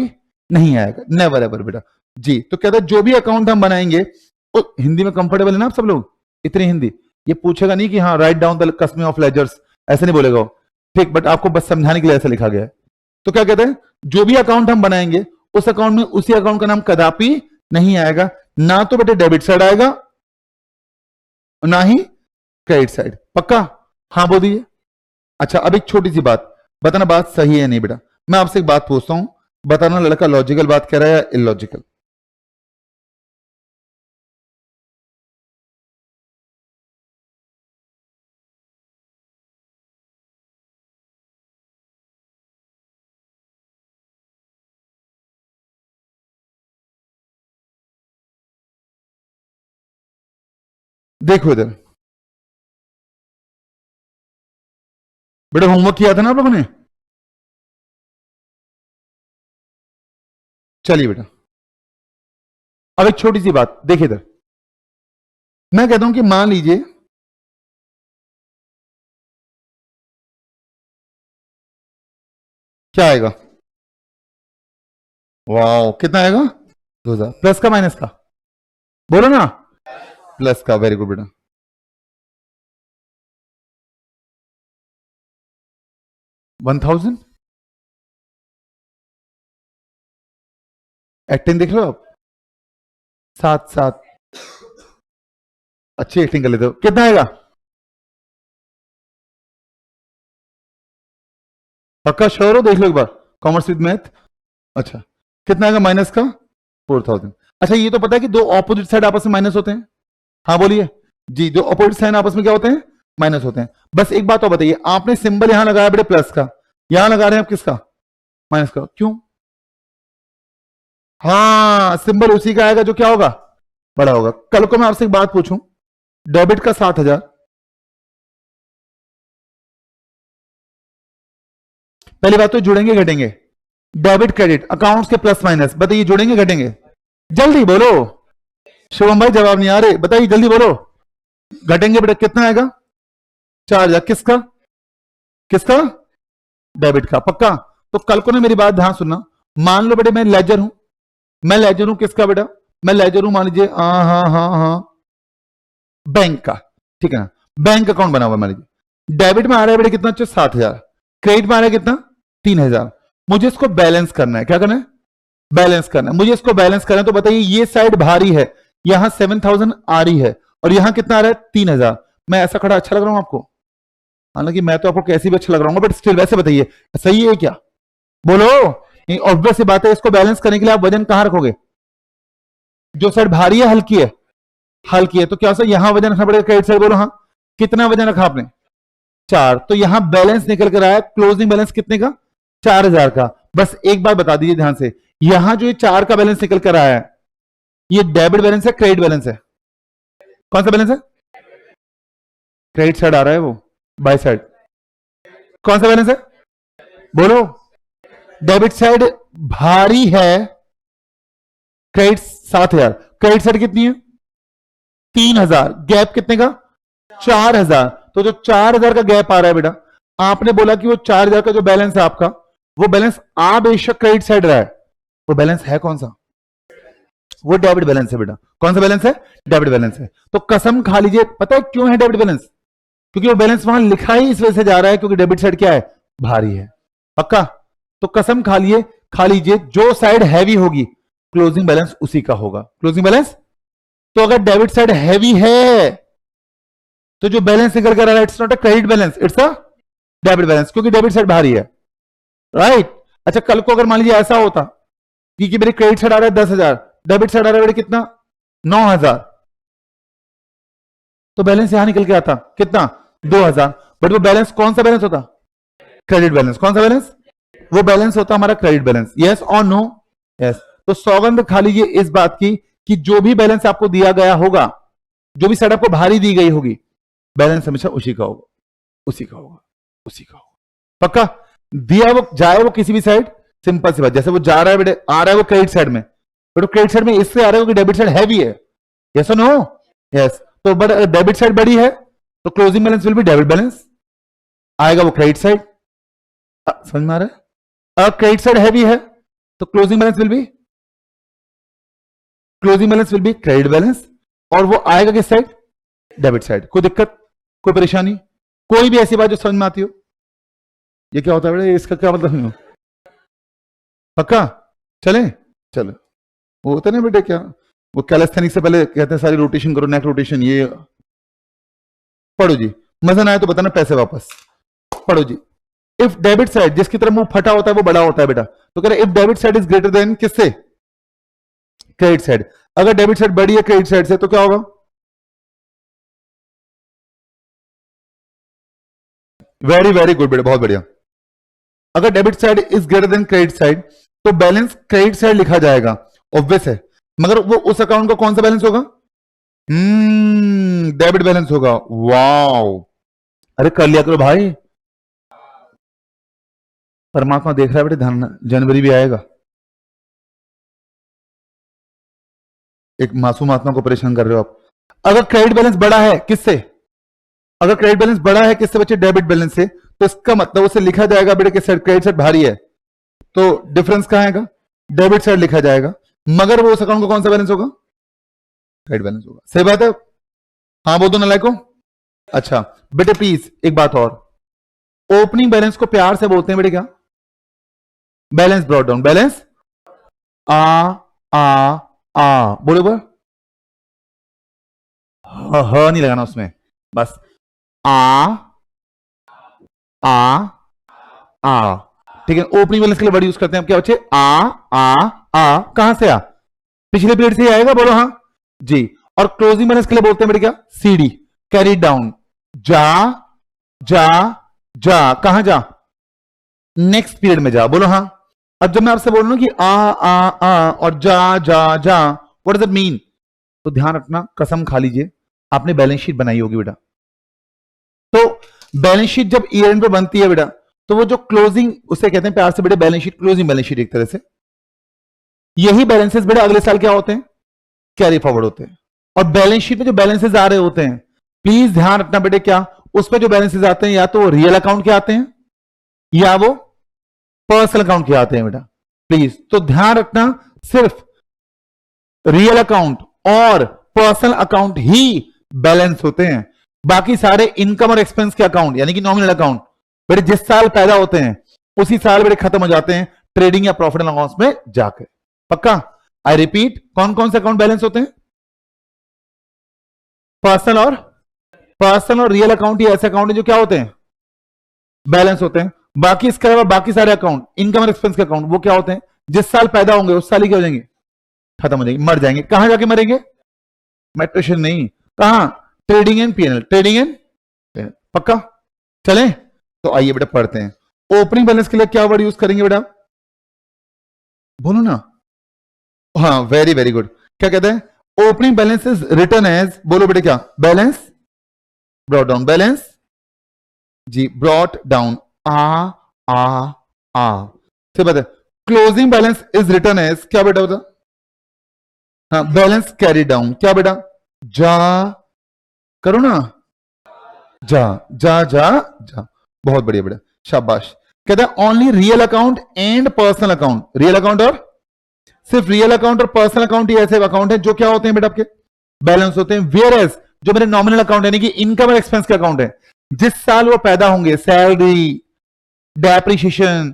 नहीं आएगा, नेवर एवर बेटा जी। तो कहता है जो भी अकाउंट हम बनाएंगे, हिंदी में कंफर्टेबल है ना आप सब लोग, इतनी हिंदी, ये पूछेगा नहीं कि हाँ राइट डाउन द कसमी ऑफ लेजर्स, ऐसे नहीं बोलेगा ठीक, बट आपको बस समझाने के लिए ऐसा लिखा गया है। तो क्या कहते हैं, जो भी अकाउंट हम बनाएंगे उस अकाउंट में उसी अकाउंट का नाम कदापि नहीं आएगा, ना तो बेटे डेबिट साइड आएगा ना ही क्रेडिट साइड, पक्का। हाँ बोल दीजिए। अच्छा अब एक छोटी सी बात बताना, बात सही है नहीं बेटा, मैं आपसे एक बात पूछता हूं, बताना लड़का लॉजिकल बात कह रहा है या इलॉजिकल। देखो इधर बेटा, होमवर्क किया था ना आप लोगों ने, चलिए बेटा। अब एक छोटी सी बात देखिए इधर, मैं कहता हूं कि मान लीजिए क्या आएगा, वाह कितना आएगा, 2000 प्लस का माइनस का, बोलो ना, प्लस का, वेरी गुड बेटा। $1000 एक्टिंग देख लो आप, 7 अच्छी एक्टिंग कर लेते हो, कितना आएगा, पक्का श्योर हो, देख लो एक बार, कॉमर्स विद मैथ। अच्छा कितना आएगा माइनस का, 4000। अच्छा ये तो पता है कि दो ऑपोजिट साइड आपस में माइनस होते हैं, हाँ बोलिए जी, दो ऑपोजिट साइड आपस में क्या होते हैं, माइनस होते हैं। बस एक बात और बताइए, आपने सिंबल यहां लगाया बेटे प्लस का, यहां लगा रहे हैं आप किसका, माइनस का, क्यों, हाँ सिंबल उसी का आएगा जो क्या होगा, बड़ा होगा। कल को मैं आपसे एक बात पूछूं, डेबिट का 7000, पहली बात तो जुड़ेंगे घटेंगे, डेबिट क्रेडिट अकाउंट्स के प्लस माइनस, बताइए जुड़ेंगे घटेंगे, जल्दी बोलो, शुभम भाई जवाब नहीं आ रहे, बताइए जल्दी बोलो, घटेंगे बेटा, कितना आएगा, 4000, किसका, किसका, डेबिट का, पक्का। तो कल को ना मेरी बात ध्यान सुनना, मान लो बेटे मैं लेजर हूं, मैं लेजर हूं किसका बेटा, मैं लेजर हूं मान लीजिए, हाँ हाँ हाँ हाँ बैंक का, ठीक है ना, बैंक अकाउंट बना हुआ मान लीजिए, डेबिट में आ रहा है बेटे कितना, 7000, क्रेडिट में आ रहा है कितना, 3000, मुझे इसको बैलेंस करना है, क्या करना है, बैलेंस करना है, मुझे इसको बैलेंस करना है। तो बताइए ये साइड भारी है, यहां 7000 आ रही है और यहां कितना आ रहा है, 3000, मैं ऐसा खड़ा अच्छा लग रहा हूं आपको, हालांकि मैं तो आपको कैसी भी अच्छा लग रहा हूँ, बट स्टिल वैसे बताइए सही है क्या, बोलो, ऑब्वियस सी बात है, इसको बैलेंस करने के लिए आप वजन कहां रखोगे, जो साइड भारी है हल्की है, हल्की है, तो क्या सर यहां वजन रखना पड़ेगा क्रेडिट साइड, बोलो हाँ, कितना वजन रखा आपने, 4, तो यहां बैलेंस निकल कर आया, क्लोजिंग बैलेंस कितने का, 4000 का। बस एक बात बता दीजिए ध्यान से, यहां जो ये 4 का बैलेंस निकल कर आया है, ये डेबिट बैलेंस है क्रेडिट बैलेंस है, कौन सा बैलेंस है, क्रेडिट साइड आ रहा है वो, बाय साइड, कौन सा बैलेंस है, बोलो, डेबिट साइड भारी है, क्रेडिट 7000, क्रेडिट साइड कितनी है, 3000, गैप कितने का, 4000, तो जो 4000 का गैप आ रहा है बेटा, आपने बोला कि वो 4000 का जो बैलेंस है आपका, वो बैलेंस आ बेशक क्रेडिट साइड रहा है, वो बैलेंस है कौन सा, वो डेबिट बैलेंस है बेटा, कौन सा बैलेंस है, डेबिट बैलेंस है। तो कसम खा लीजिए, पता है क्यों है डेबिट बैलेंस, क्योंकि वो बैलेंस वहां लिखा ही इस वजह से जा रहा है क्योंकि डेबिट साइड क्या है, भारी है, पक्का। तो कसम खा लीजिए जो साइड हैवी होगी क्लोजिंग बैलेंस उसी का होगा, क्लोजिंग बैलेंस। तो अगर डेबिट साइड हैवी है तो जो बैलेंस निकल कर आ रहा है, it's not a credit balance, it's a debit balance, क्योंकि डेबिट साइड भारी है, राइट। अच्छा कल को अगर मान लीजिए ऐसा होता कि मेरे क्रेडिट साइड आ रहा है 10,000, डेबिट साइड आ रहा है मेरे कितना 9,000, तो बैलेंस यहां निकल के आता कितना 2,000। बट वो बैलेंस कौन सा बैलेंस होता, क्रेडिट बैलेंस। कौन सा बैलेंस, वो बैलेंस होता हमारा क्रेडिट बैलेंस। यस और नो, यस। तो सौगंध खा लीजिए इस बात की कि जो भी बैलेंस आपको दिया गया होगा, जो भी साइड आपको भारी दी गई होगी, बैलेंस हमेशा उसी का होगा, उसी का होगा, उसी का होगा। पक्का। दिया वो जाए वो किसी भी साइड, सिंपल सी बात, जैसे वो जा रहा है बेटे, आ रहा है वो क्रेडिट साइड में, बट क्रेडिट साइड में इससे आ रहा है क्योंकि डेबिट साइड हैवी है। यस और नो, यस। तो बट अगर डेबिट साइड बड़ी है तो closing balance will be debit balance, आएगा वो क्रेडिट साइड। समझ में आ रहा है। अगर क्रेडिट साइड हैवी है तो closing balance will be credit balance, और वो आएगा किस साइड, डेबिट साइड। कोई दिक्कत, कोई परेशानी, कोई भी ऐसी बात जो समझ में आती हो। ये क्या होता है बेटा, इसका क्या मतलब नहीं हो। पक्का। चले चलो, वो होता है ना बेटे, क्या वो कैलेस्थेनिक से पहले कहते हैं सारी रोटेशन करो, नेक रोटेशन। ये पढ़ो जी, मजा ना आए तो बताना, पैसे वापस। पढ़ो जी। इफ डेबिट साइड, जिसकी तरफ मुंह फटा होता है वो बड़ा होता है बेटा, तो कह रहे if debit side is greater than किससे, क्रेडिट साइड। अगर डेबिट साइड बड़ी है क्रेडिट साइड से तो क्या होगा, वेरी वेरी गुड बेटा, बहुत बढ़िया। अगर debit side is greater than credit side तो बैलेंस क्रेडिट साइड लिखा जाएगा, ऑब्वियस है। मगर वो उस अकाउंट का कौन सा बैलेंस होगा, डेबिट बैलेंस होगा। वाओ, अरे कर लिया करो भाई, परमात्मा देख रहा है बेटे, ध्यान, जनवरी भी आएगा। एक मासूम आत्मा को परेशान कर रहे हो आप। अगर क्रेडिट बैलेंस बड़ा है किससे, अगर क्रेडिट बैलेंस बड़ा है किससे बच्चे, डेबिट बैलेंस से, तो इसका मतलब उसे लिखा जाएगा बेटे किस साइड, क्रेडिट साइड भारी है, तो डिफरेंस कहां आएगा, डेबिट साइड लिखा जाएगा। मगर वो उस अकाउंट का कौन सा बैलेंस होगा, क्रेडिट बैलेंस होगा। सही बात है। हाँ बोल दो ना लाइको। अच्छा बेटे प्लीज एक बात और, ओपनिंग बैलेंस को प्यार से बोलते हैं बेटे क्या, बैलेंस ब्रॉट डाउन, बैलेंस आ आ आ, बोलो बोल, नहीं लगाना उसमें, बस आ आ आ, ठीक है। ओपनिंग बैलेंस के लिए वर्ड यूज करते हैं क्या बच्चे, आ कहां से आ, पिछले पीरियड से ही आएगा, बोलो हाँ जी। और क्लोजिंग बैलेंस के लिए बोलते हैं बेटे क्या, सीडी, कैरी डाउन, जा जा जा, कहां जा, नेक्स्ट पीरियड में जा, बोलो हाँ। अब जब मैं आपसे बोल रहा हूं कि आ और जा जा जा, व्हाट डज इट मीन, तो ध्यान रखना, कसम खा लीजिए आपने बैलेंस शीट बनाई होगी बेटा, तो बैलेंस शीट जब ईयर एंड पे बनती है बेटा, तो वो जो क्लोजिंग, उसे कहते हैं प्यार से बेटे balance sheet, closing balance sheet एक तरह से। यही बैलेंसेस बेटा अगले साल क्या होते हैं, कैरी फॉरवर्ड होते हैं। और बैलेंस शीट में जो बैलेंसेस आ रहे होते हैं, प्लीज ध्यान रखना बेटे क्या, उसमें जो बैलेंसेस आते हैं या तो रियल अकाउंट के आते हैं या वो पर्सनल अकाउंट के आते हैं बेटा, प्लीज। तो ध्यान रखना, सिर्फ रियल अकाउंट और पर्सनल अकाउंट ही बैलेंस होते हैं, बाकी सारे इनकम और एक्सपेंस के अकाउंट यानी कि नॉमिनल अकाउंट बेटे जिस साल पैदा होते हैं उसी साल बेटे खत्म हो जाते हैं ट्रेडिंग या प्रॉफिट एंड लॉस में जाकर। पक्का। आई रिपीट, कौन कौन से अकाउंट बैलेंस होते हैं, पर्सनल और रियल अकाउंट ही ऐसे अकाउंट है जो क्या होते हैं, बैलेंस होते हैं। बाकी इसके अलावा बाकी सारे अकाउंट, इनकम और एक्सपेंस के अकाउंट, वो क्या होते हैं, जिस साल पैदा होंगे उस साल ही क्या हो जाएंगे, खत्म हो जाएंगे, मर जाएंगे। कहां जाके मरेंगे, मेट्रिशियन नहीं, कहां, trading and PNL, trading and. पक्का। चलें तो आइए बेटा पढ़ते हैं। ओपनिंग बैलेंस के लिए क्या वर्ड यूज करेंगे बेटा, बोलो ना। हाँ वेरी वेरी गुड। क्या कहते हैं, opening balance is written as, बोलो बेटे क्या, बैलेंस ब्रॉट डाउन, बैलेंस जी ब्रॉट डाउन, आ से बात है। Closing balance is written as क्या बेटा होता, हाँ बैलेंस कैरी डाउन, क्या बेटा, जा, करो ना, जा जा जा जा, बहुत बढ़िया बेटा, शाबाश। कहता है only real account and personal account, real account और सिर्फ रियल अकाउंट और पर्सनल अकाउंट ही ऐसे अकाउंट है जो क्या होते हैं बेटा आपके बैलेंस होते हैं। वेयर एज जो मेरे नॉमिनल अकाउंट यानी कि इनकम और एक्सपेंस के अकाउंट है, जिस साल वो पैदा होंगे, salary, depreciation,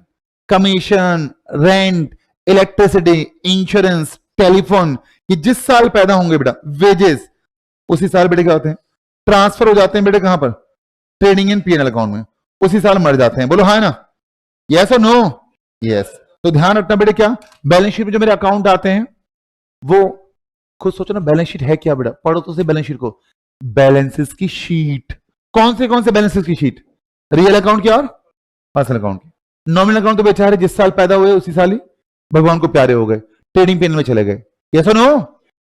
commission, rent, electricity, insurance, telephone, ये जिस साल पैदा होंगे बेटा, वेजेस, उसी साल बेटे क्या होते हैं, ट्रांसफर हो जाते हैं बेटे कहां पर, ट्रेडिंग एंड पीएनएल अकाउंट में, उसी साल मर जाते हैं। बोलो हाँ ना, यस और नो, यस। तो ध्यान रखना बेटे, क्या बैलेंस शीट में जो मेरे अकाउंट आते हैं वो खुद सोचो ना, बैलेंस शीट है क्या बेटा, पढ़ो तो सही बैलेंस शीट को। बैलेंसेस की शीट, कौन से बैलेंसेस की शीट? रियल अकाउंट की और पर्सनल अकाउंट की। नॉमिनल अकाउंट तो बेचारे जिस साल पैदा हुए उसी साल ही भगवान को प्यारे हो गए, ट्रेडिंग पेन में चले गए। यस और नो?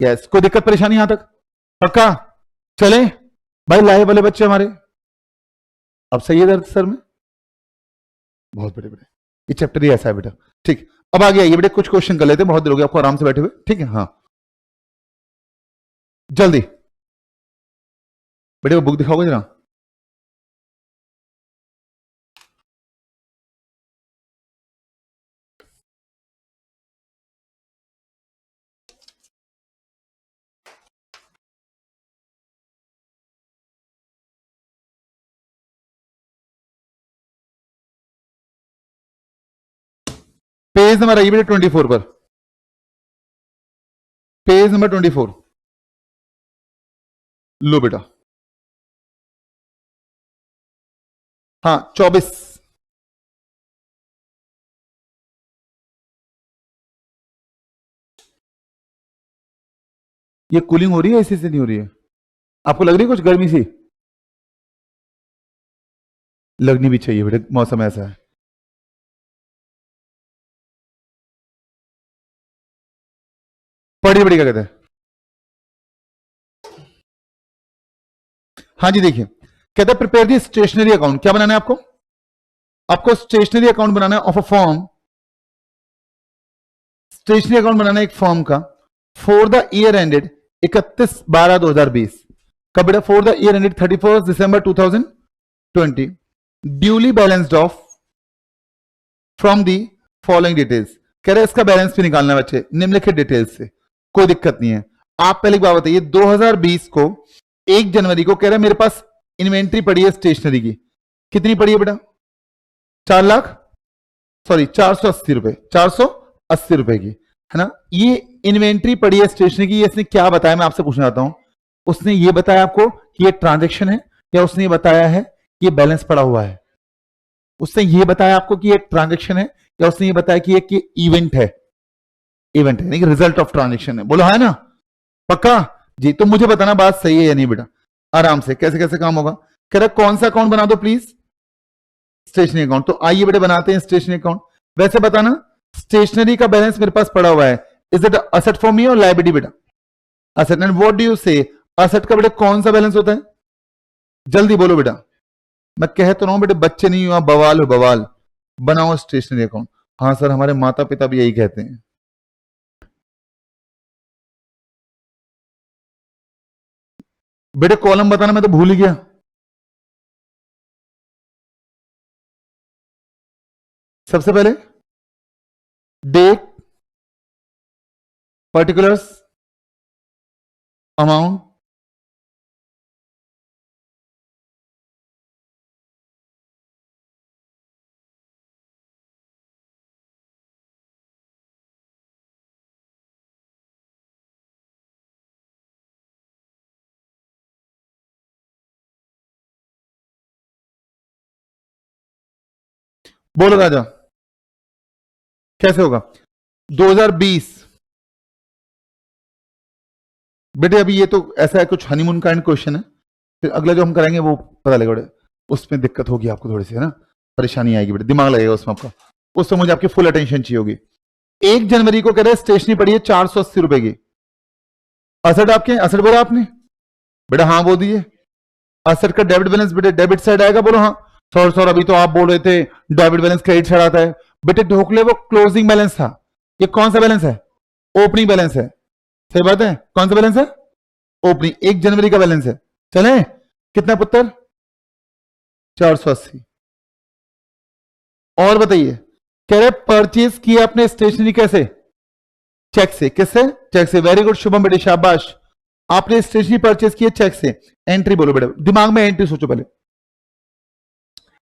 यस। कोई दिक्कत परेशानी यहां तक? पक्का? चले भाई, लाए वाले बच्चे हमारे, अब सही है दर्द सर में? बहुत बड़े बड़े, ये चैप्टर ही ऐसा है बेटा। ठीक, अब आगे आइए बेटे, कुछ क्वेश्चन कर लेते हैं, बहुत देर हो गया आपको आराम से बैठे हुए। ठीक है, हाँ जल्दी बेटे, वो बुक दिखाओगे जरा। पेज नंबर आइए बेटे 24 पर, पेज नंबर 24 लो बेटा। हाँ 24। ये कूलिंग हो रही है, ऐसे से नहीं हो रही है? आपको लग रही है कुछ गर्मी सी? लगनी भी चाहिए बेटे, मौसम ऐसा है। पढ़िए पढ़िए, क्या कहते हैं? हाँ जी देखिए, कहते हैं प्रिपेयर दी स्टेशनरी अकाउंट। क्या बनाना है आपको? आपको स्टेशनरी अकाउंट बनाना है of a form, stationery account बनाना है एक फॉर्म का, फॉर द ईयर एंडेड 31/12/2020। कब बेटा? For the year ended 31 December 2020, duly balanced of from the following details. कह रहे इसका बैलेंस भी निकालना है बच्चे निम्नलिखित डिटेल्स से। कोई दिक्कत नहीं है। आप पहले एक बात बताइए, 2020 को 1 जनवरी को कह रहे मेरे पास इन्वेंट्री पड़ी है स्टेशनरी की, कितनी पड़ी है बेटा? 4 लाख, सॉरी 480 रुपए, 480 रुपए की, है ना? ये इन्वेंट्री पड़ी है स्टेशनरी की, इसने क्या बताया, मैं आपसे पूछना चाहता हूं। उसने ये बताया आपको कि ये ट्रांजेक्शन है, या उसने ये बताया है कि ये बैलेंस पड़ा हुआ है? उसने ये बताया आपको कि ये ट्रांजेक्शन है, या उसने ये बताया कि ये इवेंट है? इवेंट है, नहीं रिजल्ट ऑफ ट्रांजेक्शन है। बोलो है ना? पक्का जी? तो मुझे बताना बात सही है या नहीं बेटा, आराम से। कैसे कैसे काम होगा? कह रहा कौन सा अकाउंट बना दो प्लीज? Stationery account. तो आइए बेटा बनाते हैं स्टेशनरी अकाउंट। वैसे बताना, स्टेशनरी का बैलेंस मेरे पास पड़ा हुआ है, is it asset for me और लायबिलिटी बेटा? Asset. And what do you से, असेट का बेटा कौन सा बैलेंस होता है? जल्दी बोलो बेटा। मैं कह तो रहा हूं बेटे, बच्चे नहीं हुआ, बवाल हो बवाल। बनाओ स्टेशनरी अकाउंट। हाँ सर, हमारे माता पिता भी यही कहते हैं। बेटे कॉलम बताना, मैं तो भूल ही गया। सबसे पहले डेट, पर्टिकुलर्स, अमाउंट, बोलो राजा कैसे होगा? 2020 बेटे, अभी ये तो ऐसा है कुछ हनीमून काइंड क्वेश्चन है, फिर अगला जो हम करेंगे वो पता लगेगा बेटे, उसमें दिक्कत होगी आपको थोड़ी सी, है ना? परेशानी आएगी बेटे, दिमाग लगेगा उसमें आपका, उस समय मुझे आपकी फुल अटेंशन चाहिए होगी। 1 जनवरी को कह रहे स्टेशनरी पड़ी है 480 रुपए की। असेट आपके, असेट बोला आपने बेटा? हाँ बोल दीजिए। असेट का डेबिट बैलेंस बेटे डेबिट साइड आएगा, बोलो हाँ। सर अभी तो आप बोल रहे थे डेबिट बैलेंस क्रेडिट साइड आता है। बेटे ढोकले, वो क्लोजिंग बैलेंस था, ये कौन सा बैलेंस है? ओपनिंग बैलेंस है। सही बात है, कौन सा बैलेंस है? ओपनिंग, 1 जनवरी का बैलेंस है। चले, कितना पुत्र? 480। और बताइए, कह रहे परचेज किया अपने स्टेशनरी कैसे? चेक से। किससे? चेक से। वेरी गुड शुभम बेटे, शाबाश। आपने स्टेशनरी परचेज किया चेक से। एंट्री बोलो बेटा, दिमाग में एंट्री सोचो पहले।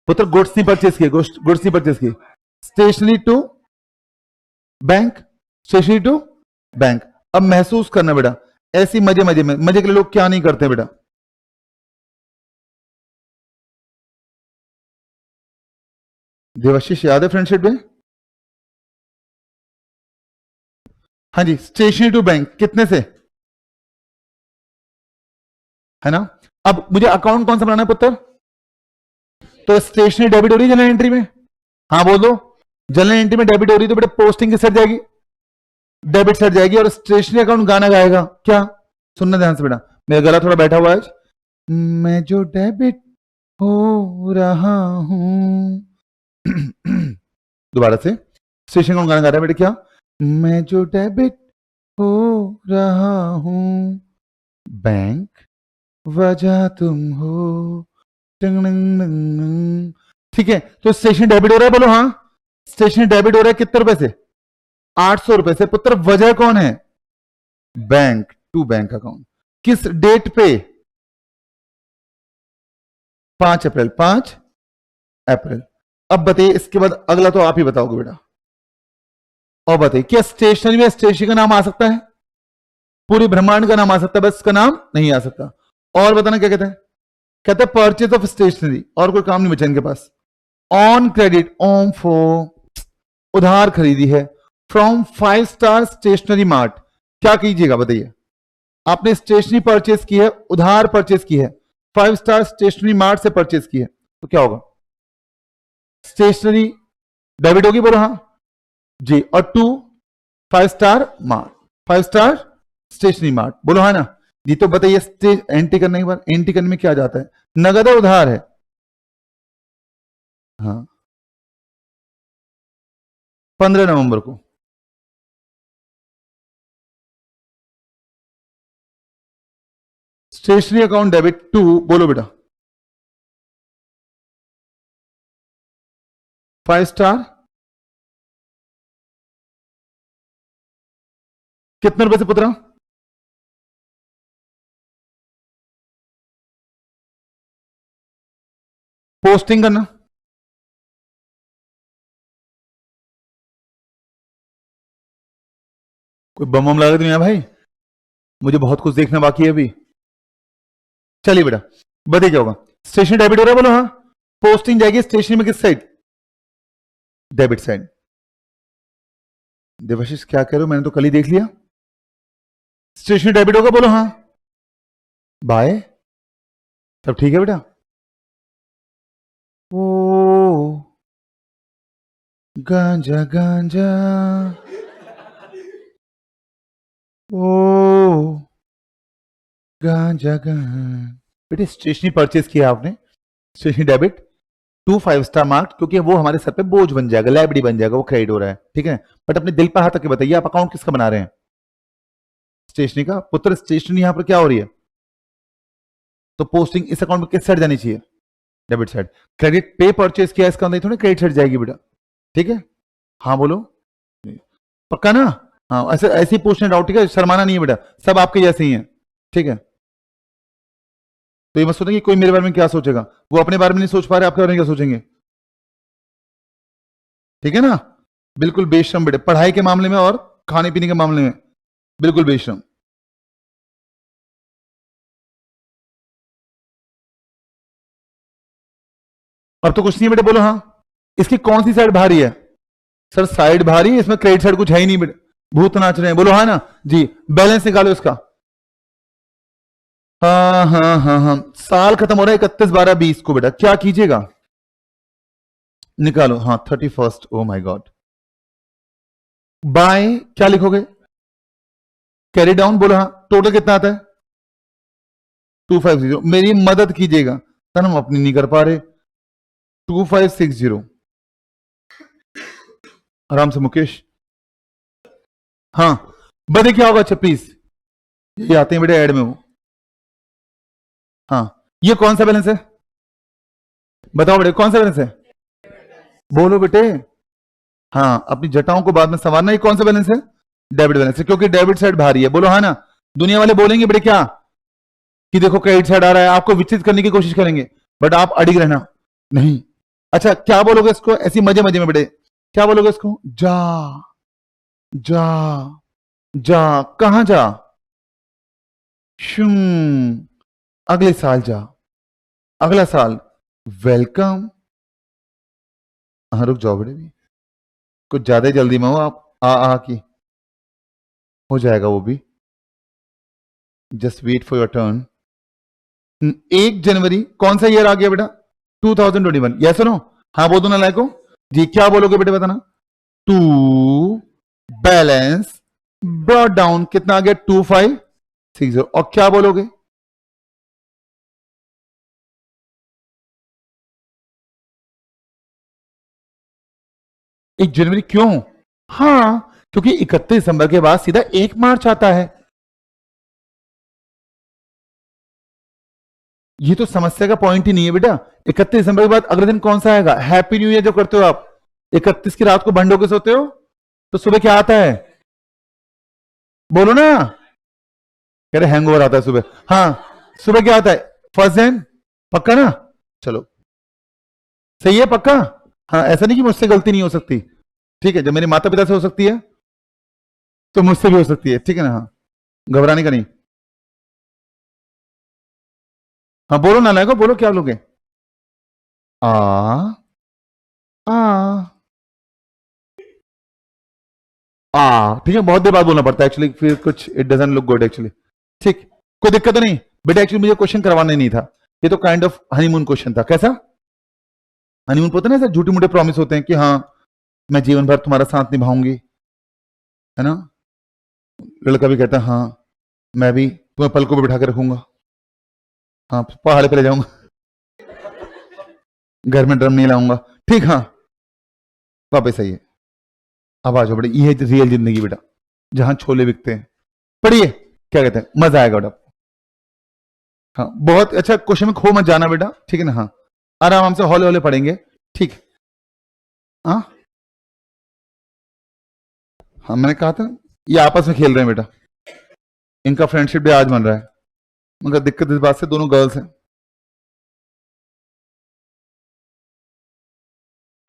पुत्र गुड्स नहीं परचेज किए, गुड्स नहीं परचेज किए। Stationery to bank, stationery to bank. अब महसूस करना बेटा, ऐसी मजे मजे में, मजे के लिए लोग क्या नहीं करते बेटा। देवाशीष याद है फ्रेंडशिप में? हाँ जी, स्टेशनरी टू बैंक कितने से, है ना। अब मुझे अकाउंट कौन सा बनाना है पुत्र, तो स्टेशनरी डेबिट हो रही है जनरल एंट्री में, हाँ बोल दो, जनरल एंट्री में डेबिट हो रही है तो बेटा पोस्टिंग किस साइड जाएगी, डेबिट साइड जाएगी, और स्टेशनरी अकाउंट गाना गाएगा क्या, सुनना ध्यान से बेटा, मेरा गला थोड़ा बैठा हुआ है आज। मैं जो डेबिट हो रहा हूं दोबारा से, स्टेशन अकाउंट गाना गा रहा है बेटा क्या, मैं जो डेबिट हो रहा हूं, बैंक वजह तुम हो, टिंग टिंग टिंग टिंग। ठीक है, तो स्टेशन डेबिट हो रहा है, बोलो हाँ, स्टेशन डेबिट हो रहा है कितने रुपए से, 800 रुपए से। पुत्र वजह कौन है, बैंक टू बैंक अकाउंट, किस डेट पे, 5 अप्रैल, 5 अप्रैल। अब बताइए इसके बाद अगला तो आप ही बताओगे बेटा, और बताइए क्या स्टेशनरी में स्टेशन का नाम आ सकता है, पूरे ब्रह्मांड का नाम आ सकता है, बस इसका नाम नहीं आ सकता। और बताना क्या कहते हैं, कहते हैं परचेज ऑफ स्टेशनरी, और कोई काम नहीं बचा इनके पास। ऑन क्रेडिट, ओम फो, उधार खरीदी है, फ्रॉम 5 स्टार स्टेशनरी मार्ट, क्या कीजिएगा बताइए, आपने स्टेशनरी परचेज की है, उधार परचेज की है, 5 स्टार स्टेशनरी मार्ट से परचेज की है, तो क्या होगा, स्टेशनरी डेबिट होगी, बोलो हाँ जी, और 2 5 star mart, 5 star stationery mart, बोलो हाँ ना जी। तो बताइए एंट्री करने के बाद, एंट्री करने में क्या जाता है, नगद है उधार है, हाँ 15 नवंबर को, स्टेशनरी अकाउंट डेबिट टू, बोलो बेटा 5 स्टार, कितने रुपए से पुत्रा, पोस्टिंग करना, कोई बम बम लगा नहीं है भाई, मुझे बहुत कुछ देखना बाकी है अभी। चलिए बेटा बताइए क्या होगा, स्टेशन डेबिट हो रहा है, बोलो हाँ, पोस्टिंग जाएगी स्टेशन में किस साइड, डेबिट साइड। देवाशीष क्या कह रहे हो, मैंने तो कल ही देख लिया, स्टेशन डेबिट होगा, बोलो हाँ, बाय, सब ठीक है बेटा। ओ गांजा गांजा, ओ गांजा गांजा, बेटे स्टेशनरी परचेज किया आपने, stationery debit to 5 star mark, क्योंकि वो हमारे सर पे बोझ बन जाएगा, लाइबिलिटी बन जाएगा, वो क्रेडिट हो रहा है, ठीक है। बट अपने दिल पर हाथ रख के बताइए, आप अकाउंट किसका बना रहे हैं, स्टेशनरी का। पुत्र स्टेशनरी यहां पर क्या हो रही है, तो पोस्टिंग इस अकाउंट में किस साइड जानी चाहिए, डेबिट साइड। क्रेडिट पे परचेज किया, इसका अंदर थोड़ी क्रेडिट साइड जाएगी बेटा, ठीक है। हाँ बोलो, पक्का ना, हाँ ऐसे ऐसे ही पूछने डाउट, ठीक है, शर्माना नहीं है बेटा, सब आपके जैसे ही हैं, ठीक है। तो ये मत सोचें कि कोई मेरे बारे में क्या सोचेगा, वो अपने बारे में नहीं सोच पा रहे, आपके बारे में क्या सोचेंगे, ठीक है ना। बिल्कुल बेशरम बेटे, पढ़ाई के मामले में और खाने पीने के मामले में बिल्कुल बेशरम। अब तो कुछ नहीं है बेटे, बोलो हाँ, इसकी कौन सी साइड भारी है, सर साइड भारी है, इसमें क्रेडिट साइड कुछ है ही नहीं बेटे, भूत नाच रहे हैं, बोलो हाँ ना जी। बैलेंस निकालो इसका, हाँ हाँ हाँ हाँ, साल खत्म हो रहा है 31/12/20 को बेटा, क्या कीजिएगा, निकालो, हाँ 31st, O my God. Bye क्या लिखोगे, कैरी डाउन, बोलो हाँ, टोटल कितना आता है 2560, मेरी मदद कीजिएगा सर, हम अपनी नहीं कर पा रहे, 2560, आराम से मुकेश, हाँ बताइए क्या होगा, अच्छा प्लीज, ये आते हैं बेटे ऐड में वो, हाँ ये कौन सा बैलेंस है, बताओ बेटे कौन सा बैलेंस है, बोलो बेटे, हाँ अपनी जटाओं को बाद में संवारना, ये कौन सा बैलेंस है, डेबिट बैलेंस है, क्योंकि डेबिट साइड भारी है, बोलो हाँ ना। दुनिया वाले बोलेंगे बेटे क्या, कि देखो क्रेडिट साइड आ रहा है, आपको विचलित करने की कोशिश करेंगे, बट आप अड़िग रहना नहीं। अच्छा क्या बोलोगे इसको, ऐसी मजे मजे में बेटे, क्या बोलोगे इसको, जा जा जा, कहां जा, शू, अगले साल जा, अगला साल, वेलकम, हाँ रुक जाओ बेटे, कुछ ज्यादा ही जल्दी में हो आप, आ की हो जाएगा वो भी, just wait for your turn. 1 जनवरी कौन सा ईयर आ गया बेटा? 2021। Yes no? हाँ बोल दो ना लाइको जी, क्या बोलोगे बेटे बताना? टू बैलेंस ब्रॉड डाउन कितना आ गया? 2560। और क्या बोलोगे? एक जनवरी क्यों? हाँ क्योंकि 31 दिसंबर के बाद सीधा 1 मार्च आता है। ये तो समस्या का पॉइंट ही नहीं है बेटा। 31 दिसंबर के बाद अगले दिन कौन सा आएगा? हैप्पी न्यू ईयर जो करते हो आप, 31 की रात को बंड होकर सोते हो तो सुबह क्या आता है? बोलो ना। कह रहे हैंगओवर आता है सुबह। हाँ सुबह क्या आता है? First Jan. पक्का ना? चलो सही है पक्का। हाँ ऐसा नहीं कि मुझसे गलती नहीं हो सकती, ठीक है। जब मेरे माता पिता से हो सकती है तो मुझसे भी हो सकती है, ठीक है ना? हाँ घबराने का नहीं। हाँ बोलो ना लाइको, बोलो क्या लोगे? आ आ ठीक है, बहुत देर बाद बोलना पड़ता है एक्चुअली, फिर कुछ it doesn't look good actually. ठीक, कोई दिक्कत तो नहीं बेटा। एक्चुअली मुझे क्वेश्चन करवाना ही नहीं था, ये तो काइंड ऑफ हनीमून क्वेश्चन था। कैसा हनीमून? पता ना, झूठे मूठे प्रॉमिस होते हैं कि हाँ मैं जीवन भर तुम्हारा साथ निभाऊंगी, है ना? लड़का भी कहता है हाँ मैं भी तुम्हें पलकों पे बिठा के रखूंगा, हाँ पहाड़ पे ले जाऊंगा, घर में ड्रम नहीं लाऊंगा, ठीक। हाँ वापस आइए, अब आ जाओ बेटा, ये है रियल जिंदगी बेटा, जहां छोले बिकते हैं। पढ़िए क्या कहते हैं, मजा आएगा बेटा। हाँ बहुत अच्छा क्वेश्चन में खो मत जाना बेटा, ठीक है ना? हाँ आराम से हौले हौले पढ़ेंगे, ठीक। हाँ हाँ मैंने कहा था ये आपस में खेल रहे हैं बेटा, इनका फ्रेंडशिप डे आज बन रहा है, मगर दिक्कत इस बात से दोनों गर्ल्स हैं।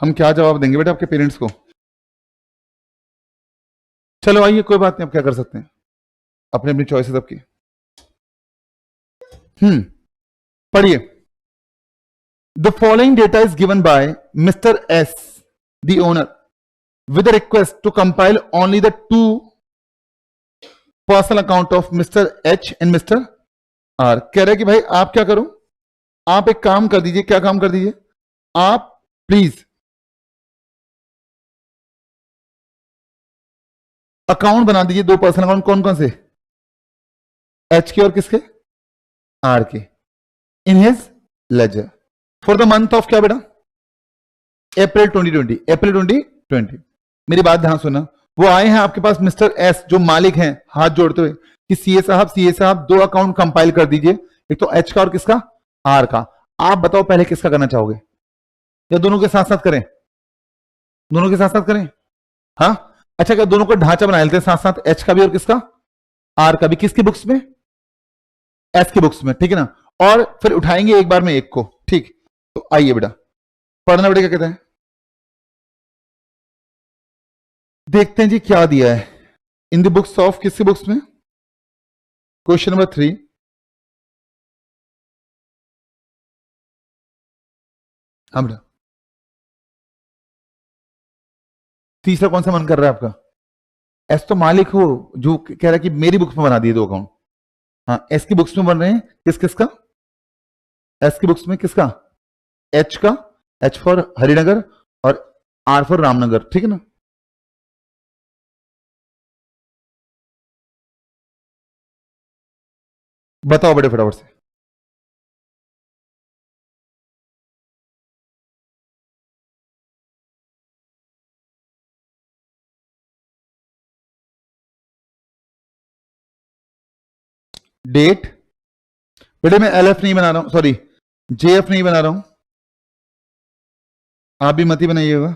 हम क्या जवाब देंगे बेटा आपके पेरेंट्स को? चलो आइए कोई बात नहीं, अब क्या कर सकते हैं, अपनी अपनी चॉइस है सबकी। पढ़िए। The following data is given by mister S the owner with a request to compile only the 2 personal account of mister H and mister R. कह रहे कि भाई आप क्या करो, आप एक काम कर दीजिए। क्या काम कर दीजिए? आप प्लीज अकाउंट बना दीजिए, 2 पर्सनल अकाउंट। कौन कौन से? एच के और किसके? आर के, in his ledger for the month of क्या बेटा? अप्रैल 2020। अप्रैल 2020। मेरी बात ध्यान सुनना, वो आए हैं आपके पास मिस्टर एस जो मालिक हैं, हाथ जोड़ते हुए कि सीए साहब 2 अकाउंट कंपाइल कर दीजिए, एक तो एच का और किसका? आर का। आप बताओ पहले किसका करना चाहोगे, या दोनों के साथ साथ करें? दोनों के साथ साथ करें? हाँ अच्छा, क्या दोनों को ढांचा बना लेते हैं साथ साथ, एच का भी और किसका? आर का भी। किसकी बुक्स में? एस की बुक्स में, ठीक है ना? और फिर उठाएंगे एक बार में एक को, ठीक। तो आइए बेटा पढ़ना बेटा, क्या कहते हैं देखते हैं जी क्या दिया है इन द बुक्स ऑफ, किसकी बुक्स में? Question number 3। हाँ बेटा तीसरा कौन सा मन कर रहा है आपका? एस तो मालिक हो, जो कह रहा है कि मेरी बुक्स में बना दिए 2 अकाउंट। हाँ एस की बुक्स में बन रहे हैं, किस किसका? एस की बुक्स में किसका? एच का, एच फॉर हरिनगर और आर फॉर रामनगर, ठीक है ना? बताओ बेटे फटाफट से। डेट बेटे मैं एल एफ नहीं बना रहा हूं, सॉरी जे एफ नहीं बना रहा हूं, आप भी मत ही बनाइएगा,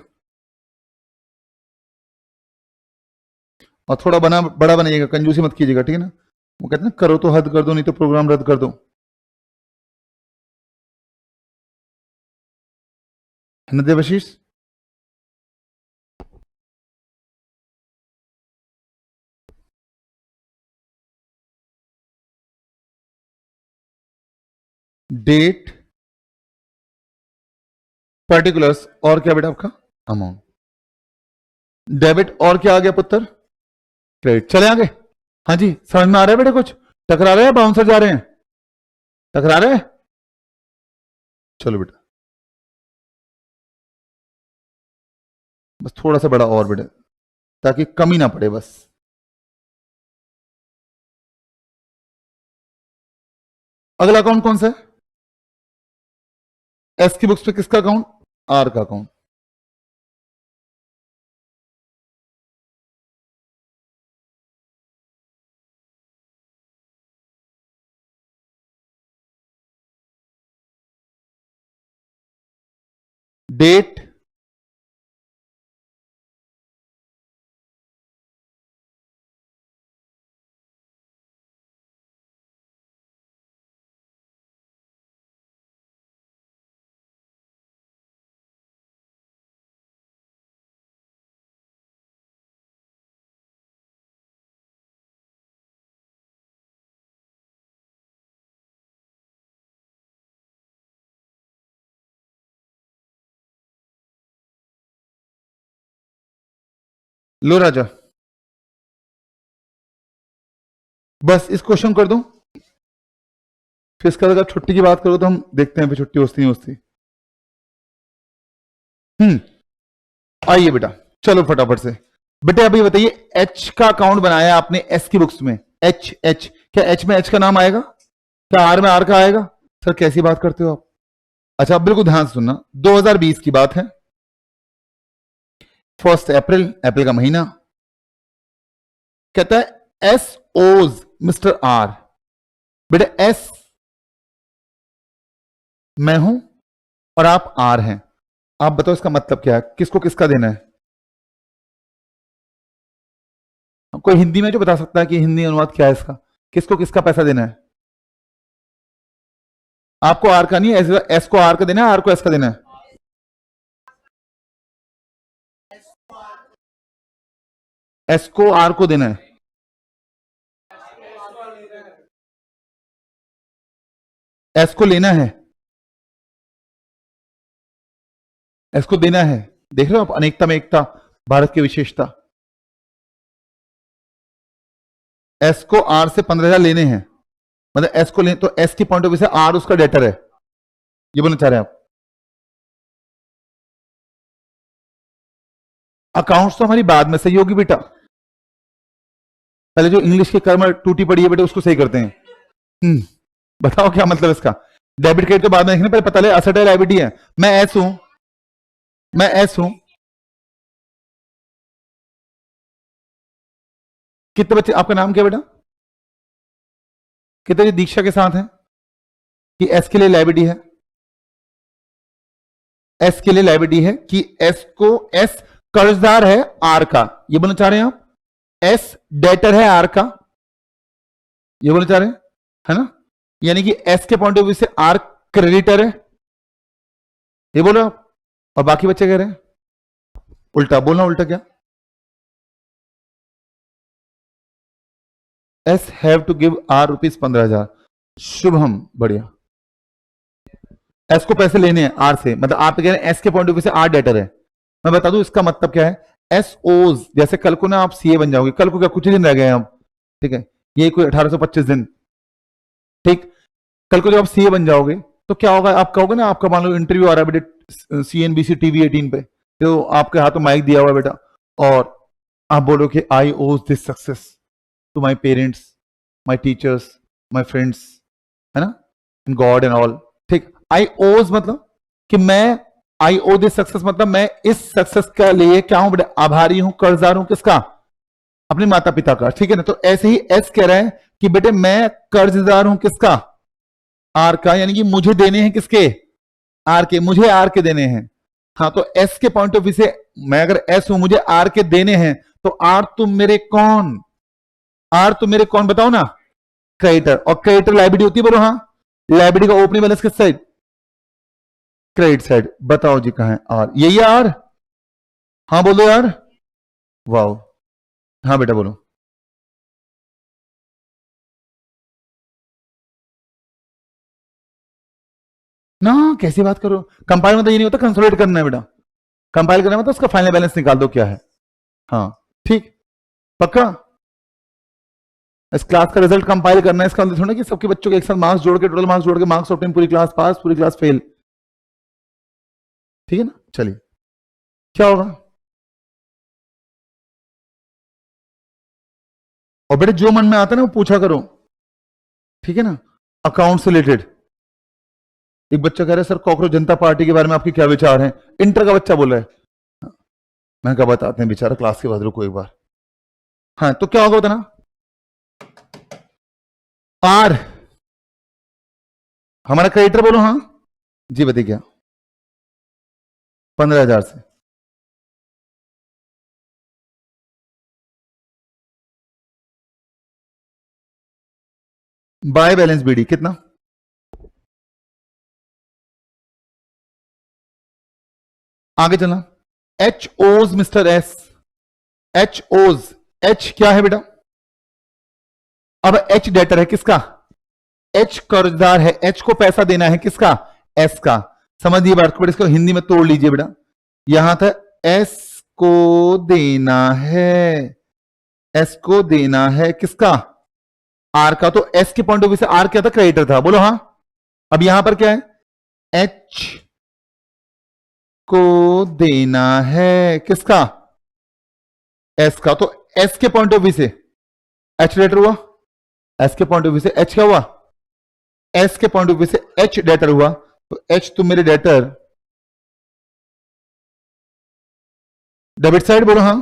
और थोड़ा बड़ा बनाइएगा, कंजूसी मत कीजिएगा, ठीक है ना? वो कहते हैं ना, करो तो हद कर दो नहीं तो प्रोग्राम रद्द कर दो, है ना देवाशीष? डेट, पर्टिकुलर्स, और क्या बेटा आपका? अमाउंट। डेबिट और क्या आ गया पुत्र? क्रेडिट। चले आगे। हाँ जी, समझ में आ रहा है बेटे? कुछ टकरा रहे हैं, बाउंसर जा रहे हैं, टकरा रहे हैं? चलो बेटा, बस थोड़ा सा बड़ा और बेटे, ताकि कमी ना पड़े बस। अगला अकाउंट कौन सा है? एस की बुक्स पे किसका अकाउंट? आर का अकाउंट। डेट, लो राजा, बस इस क्वेश्चन कर दूं, फिर इसका अगर छुट्टी की बात करो तो हम देखते हैं फिर छुट्टी होती नहीं होती। आइए बेटा, चलो फटाफट से। बेटे अभी बताइए, एच का अकाउंट बनाया आपने एस की बुक्स में, एच एच, क्या एच में एच का नाम आएगा? क्या आर में आर का आएगा? सर कैसी बात करते हो आप? अच्छा, अब बिल्कुल ध्यान से सुनना, 2020 की बात है, 1 अप्रैल, अप्रैल का महीना। कहता है एस ओज मिस्टर आर। बेटे एस मैं हूं और आप आर हैं, आप बताओ इसका मतलब क्या है, किसको किसका देना है? कोई हिंदी में जो बता सकता है कि हिंदी अनुवाद क्या है इसका, किसको किसका पैसा देना है? आपको आर का नहीं है, एस को आर का देना है, आर को एस का देना है? एस को आर को देना है, एस को लेना है, एस को देना है। देख रहे हो आप, अनेकता में एकता, भारत की विशेषता। एस को आर से 15,000 लेने हैं, मतलब एस को ले, तो एस की पॉइंट ऑफ व्यू से आर उसका डेटर है, ये बोलना चाह रहे हैं आप? अकाउंट्स तो हमारी बाद में सही होगी बेटा, पहले जो इंग्लिश की कर्म टूटी पड़ी है बेटे उसको सही करते हैं। बताओ क्या मतलब इसका? डेबिट क्रेडिट तो बाद में देखने, पहले पता लगे असेट है लायबिलिटी है। मैं एस हूं, मैं एस हूं। कितने बच्चे, आपका नाम क्या बेटा? कितने दीक्षा के साथ हैं कि एस के लिए लायबिलिटी है? एस के लिए लायबिलिटी है कि एस को, एस कर्जदार है आर का, ये बोलना चाह रहे हैं आप? एस डेटर है आर का, ये बोलना चाह रहे हैं, है ना? यानी कि एस के पॉइंट ऑफ व्यू से आर क्रेडिटर है, ये बोलो आप। और बाकी बच्चे कह रहे हैं उल्टा, बोलना उल्टा क्या? S have to give R ₹15,000। Shubham, बढ़िया। एस को पैसे लेने हैं आर से, मतलब आप कह रहे हैं एस के पॉइंट ऑफ व्यू से आर डेटर है। मैं बता दूं इसका मतलब क्या है। एस ओज, जैसे कल को ना आप सीए बन जाओगे, कल को क्या कुछ ही दिन रह गए हैं आप, ठीक है, ये कोई 1825 दिन, ठीक। कल को जब आप सीए बन जाओगे तो क्या होगा, आप कहोगे ना, आपका मान लो इंटरव्यू आ रहा है बेटे सीएनबीसी टीवी 18 पे, तो आपके हाथों माइक दिया हुआ है बेटा, और आप बोलो कि I owe this success to my parents, my teachers, my friends, है ना, गॉड एंड ऑल, ठीक। आई ओज मतलब कि मैं, आई ओ दिस सक्सेस मतलब मैं इस सक्सेस के लिए क्या हूं बेटा, आभारी हूं, कर्जदार हूं, किसका? अपने माता पिता का, ठीक है ना। तो ऐसे ही एस कह रहा है कि बेटे मैं कर्जदार हूं, किसका? आर का, यानी कि मुझे देने हैं, किसके? आर के, मुझे आर के देने हैं। हाँ, तो एस के पॉइंट ऑफ व्यू से मैं अगर एस हूं, मुझे आर के देने हैं, तो आर तुम मेरे कौन? आर तुम मेरे कौन बताओ ना? क्रेडिटर। और क्रेडिटर लाइबिलिटी होती है, बोलो हाँ। लाइबिलिटी का ओपनिंग बैलेंस किस साइड? Credit side. बताओ जी कहां है आर? यही है आर? हाँ बोलो यार, वाओ। हाँ बेटा बोलो। ना, कैसी बात करो, कंपाइल मतलब ये नहीं होता कंसोलिडेट करना है बेटा, कंपाइल करना मतलब उसका फाइनल बैलेंस निकाल दो क्या है। हाँ, ठीक, पक्का। इस क्लास का रिजल्ट कंपाइल करना है, इसका मतलब थोड़ा कि सबके बच्चों के एक साथ मार्क्स जोड़ के, टोटल मार्क्स जोड़ के मार्क्स ऑप्टेन, पूरी क्लास पास, पूरी क्लास फेल। ठीक है ना? चलिए क्या होगा, और बेटे जो मन में आता है ना वो पूछा करो, ठीक है ना? अकाउंट से रिलेटेड एक बच्चा कह रहा है सर कॉकरोच जनता पार्टी के बारे में आपके क्या विचार हैं, इंटर का बच्चा बोल रहा है। मैं क्या बताते हैं बेचारा, क्लास के बाद रुको एक बार। हाँ तो क्या होगा बताना, आर हमारा क्रेडिटर बोलो, हाँ जी बताइए क्या, 15,000 से बाय बैलेंस बीडी कितना, आगे चलना, एच ओज मिस्टर एस, एच ओज, एच क्या है बेटा, अब एच डेटर है किसका, एच कर्जदार है, एच को पैसा देना है किसका, एस का। समझिए बात को, इसको हिंदी में तोड़ लीजिए बेटा, यहां था एस को देना है, एस को देना है किसका, आर का। तो एस के पॉइंट ऑफ व्यू से आर क्या था, क्रेडिटर था, बोलो हाँ। अब यहां पर क्या है, एच को देना है किसका, एस का। तो एस के पॉइंट ऑफ व्यू से एच डेटर हुआ, एस के पॉइंट ऑफ व्यू से एच क्या हुआ, एस के पॉइंट ऑफ व्यू से एच डेटर हुआ। तो एच तुम मेरे डेटर, डेबिट साइड बोलो हाँ,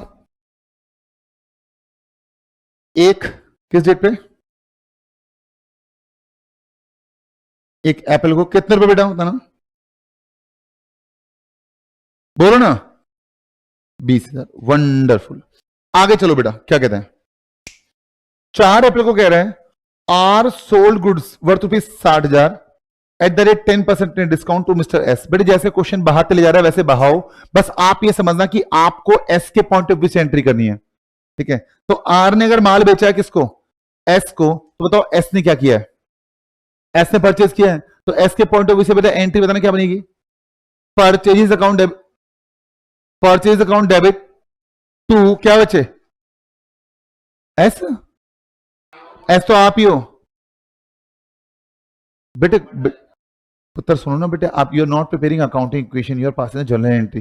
एक किस डेट पे, एक एप्पल को कितने रुपए बेटा होता ना, बोलो ना 20,000, वंडरफुल। आगे चलो बेटा, क्या कहते हैं, 4 अप्रैल को कह रहे हैं R sold goods worth rupees 60,000 at the rate 10% discount to mister S. बेटे जैसे क्वेश्चन बहाते ले जा रहा है वैसे बहाओ, बस आप ये समझना कि आपको एस के पॉइंट ऑफ व्यू से एंट्री करनी है, ठीक है? तो आर ने अगर माल बेचा है किसको, एस को, तो बताओ एस ने क्या किया है, एस ने परचेज किया है, तो एस के पॉइंट ऑफ व्यू से बेटा एंट्री बताना क्या बनेगी, purchase account, purchase account debit to क्या बचे, एस, एस तो आप ही हो बेटे। पुत्र सुनो ना बेटे, आप you are not preparing accounting equation, you are passing general entry,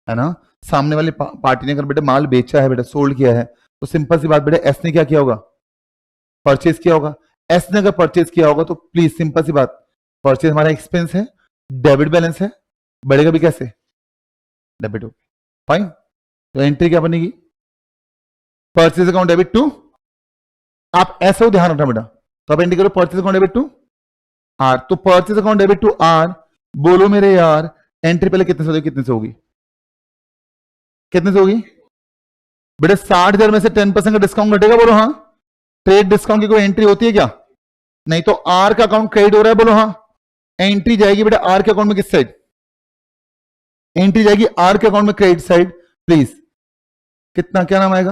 है ना? सामने वाली पार्टी ने अगर बेटे माल बेचा है, बेटा सोल्ड किया है, तो सिंपल सी बात बेटे एस ने क्या किया होगा, परचेज किया होगा। एस ने अगर परचेज किया होगा तो प्लीज सिंपल सी बात, परचेज हमारा एक्सपेंस है, डेबिट बैलेंस है, बढ़ेगा भी कैसे, डेबिट हो, फाइन। तो एंट्री क्या बनेगी, परचेज अकाउंट डेबिट टू, आप ऐसा ध्यान रखना बेटा, तो आप एंट्री करो purchase account debit to R. तो purchase account debit to R, बोलो मेरे यार एंट्री पहले कितने से होगी, कितने से होगी, कितने से होगी बेटा, 60,000 में से 10% का डिस्काउंट घटेगा, बोलो हाँ। ट्रेड डिस्काउंट की कोई एंट्री होती है क्या, नहीं। तो आर का अकाउंट क्रेडिट हो रहा है, बोलो हाँ। एंट्री जाएगी बेटा आर के अकाउंट में किस साइड, एंट्री जाएगी आर के अकाउंट में क्रेडिट साइड, प्लीज। कितना, क्या नाम आएगा,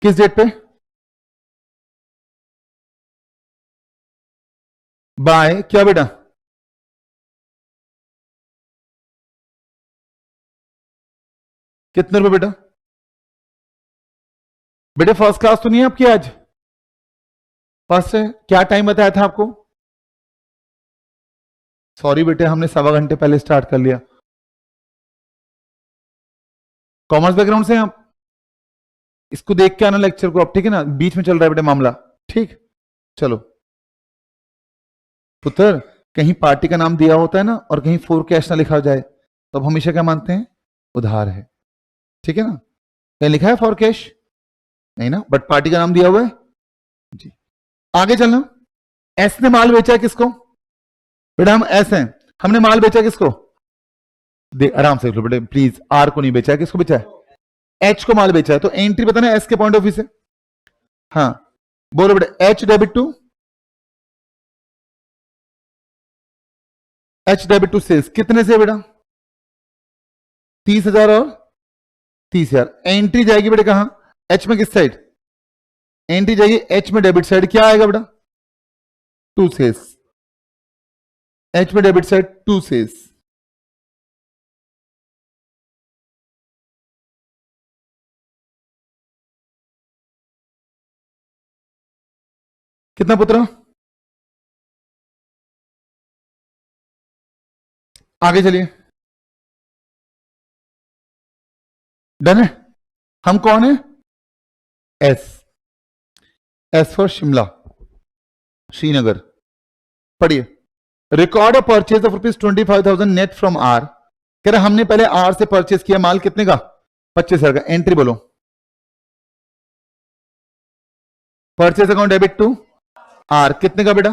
किस डेट पे, बाय क्या बेटा, कितने रुपए बेटा, बेटे फर्स्ट क्लास तो नहीं है आपकी आज, फर्स्ट है, क्या टाइम बताया था आपको, सॉरी बेटे हमने 1.25 घंटे पहले स्टार्ट कर लिया। कॉमर्स बैकग्राउंड से हैं आप, इसको देख के आना लेक्चर को आप, ठीक है ना? बीच में चल रहा है बेटे मामला, ठीक। चलो पुत्र, कहीं पार्टी का नाम दिया होता है ना और कहीं फोर कैश ना लिखा जाए तो अब हमेशा क्या मानते हैं, उधार है, ठीक है ना? कहीं लिखा है फॉर कैश, नहीं ना, बट पार्टी का नाम दिया हुआ है जी। आगे चलना, एस ने माल बेचा है किसको, बेटा हम एस हैं, हमने माल बेचा किसको, आराम से बेटे प्लीज, आर को नहीं बेचा है, किसको बेचा है, एच को माल बेचा है। तो एंट्री बताना एस के पॉइंट ऑफ व्यू से, हाँ बोलो बेटा, H debit to, H debit to sales कितने से बेटा, 30,000 और 30,000। एंट्री जाएगी बेटा कहां, एच में किस साइड, एंट्री जाएगी एच में डेबिट साइड, क्या आएगा बेटा, टू सेल्स, एच में डेबिट साइड टू सेल्स। कितना पुत्र? आगे चलिए, डन है। हम कौन है? S. S for Shimla, Srinagar. पढ़िए, record a purchase of ₹25,000 net from R. कह रहा हमने पहले आर से परचेज किया माल, कितने का? 25,000 का। एंट्री बोलो, purchase account debit to R, कितने का बेटा?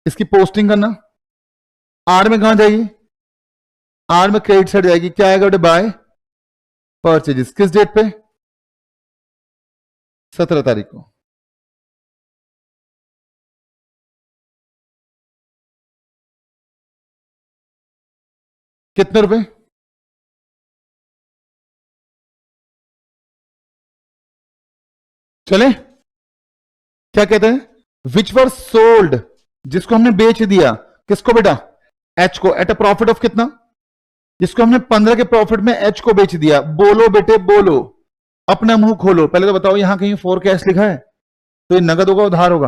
इसकी पोस्टिंग करना। आर में कहां जाएगी? आर में क्रेडिट साइड जाएगी, क्या आएगा बेटा? By purchases. किस डेट पे? 17 तारीख को। कितने रुपए? चले, क्या कहते हैं? विच वर सोल्ड, जिसको हमने बेच दिया। किसको बेटा? एच को। एट अ प्रॉफिट ऑफ कितना? जिसको हमने 15 के प्रॉफिट में एच को बेच दिया। बोलो बेटे बोलो, अपना मुंह खोलो। पहले तो बताओ यहां कहीं फोरकास्ट लिखा है? तो ये नगद होगा उधार होगा?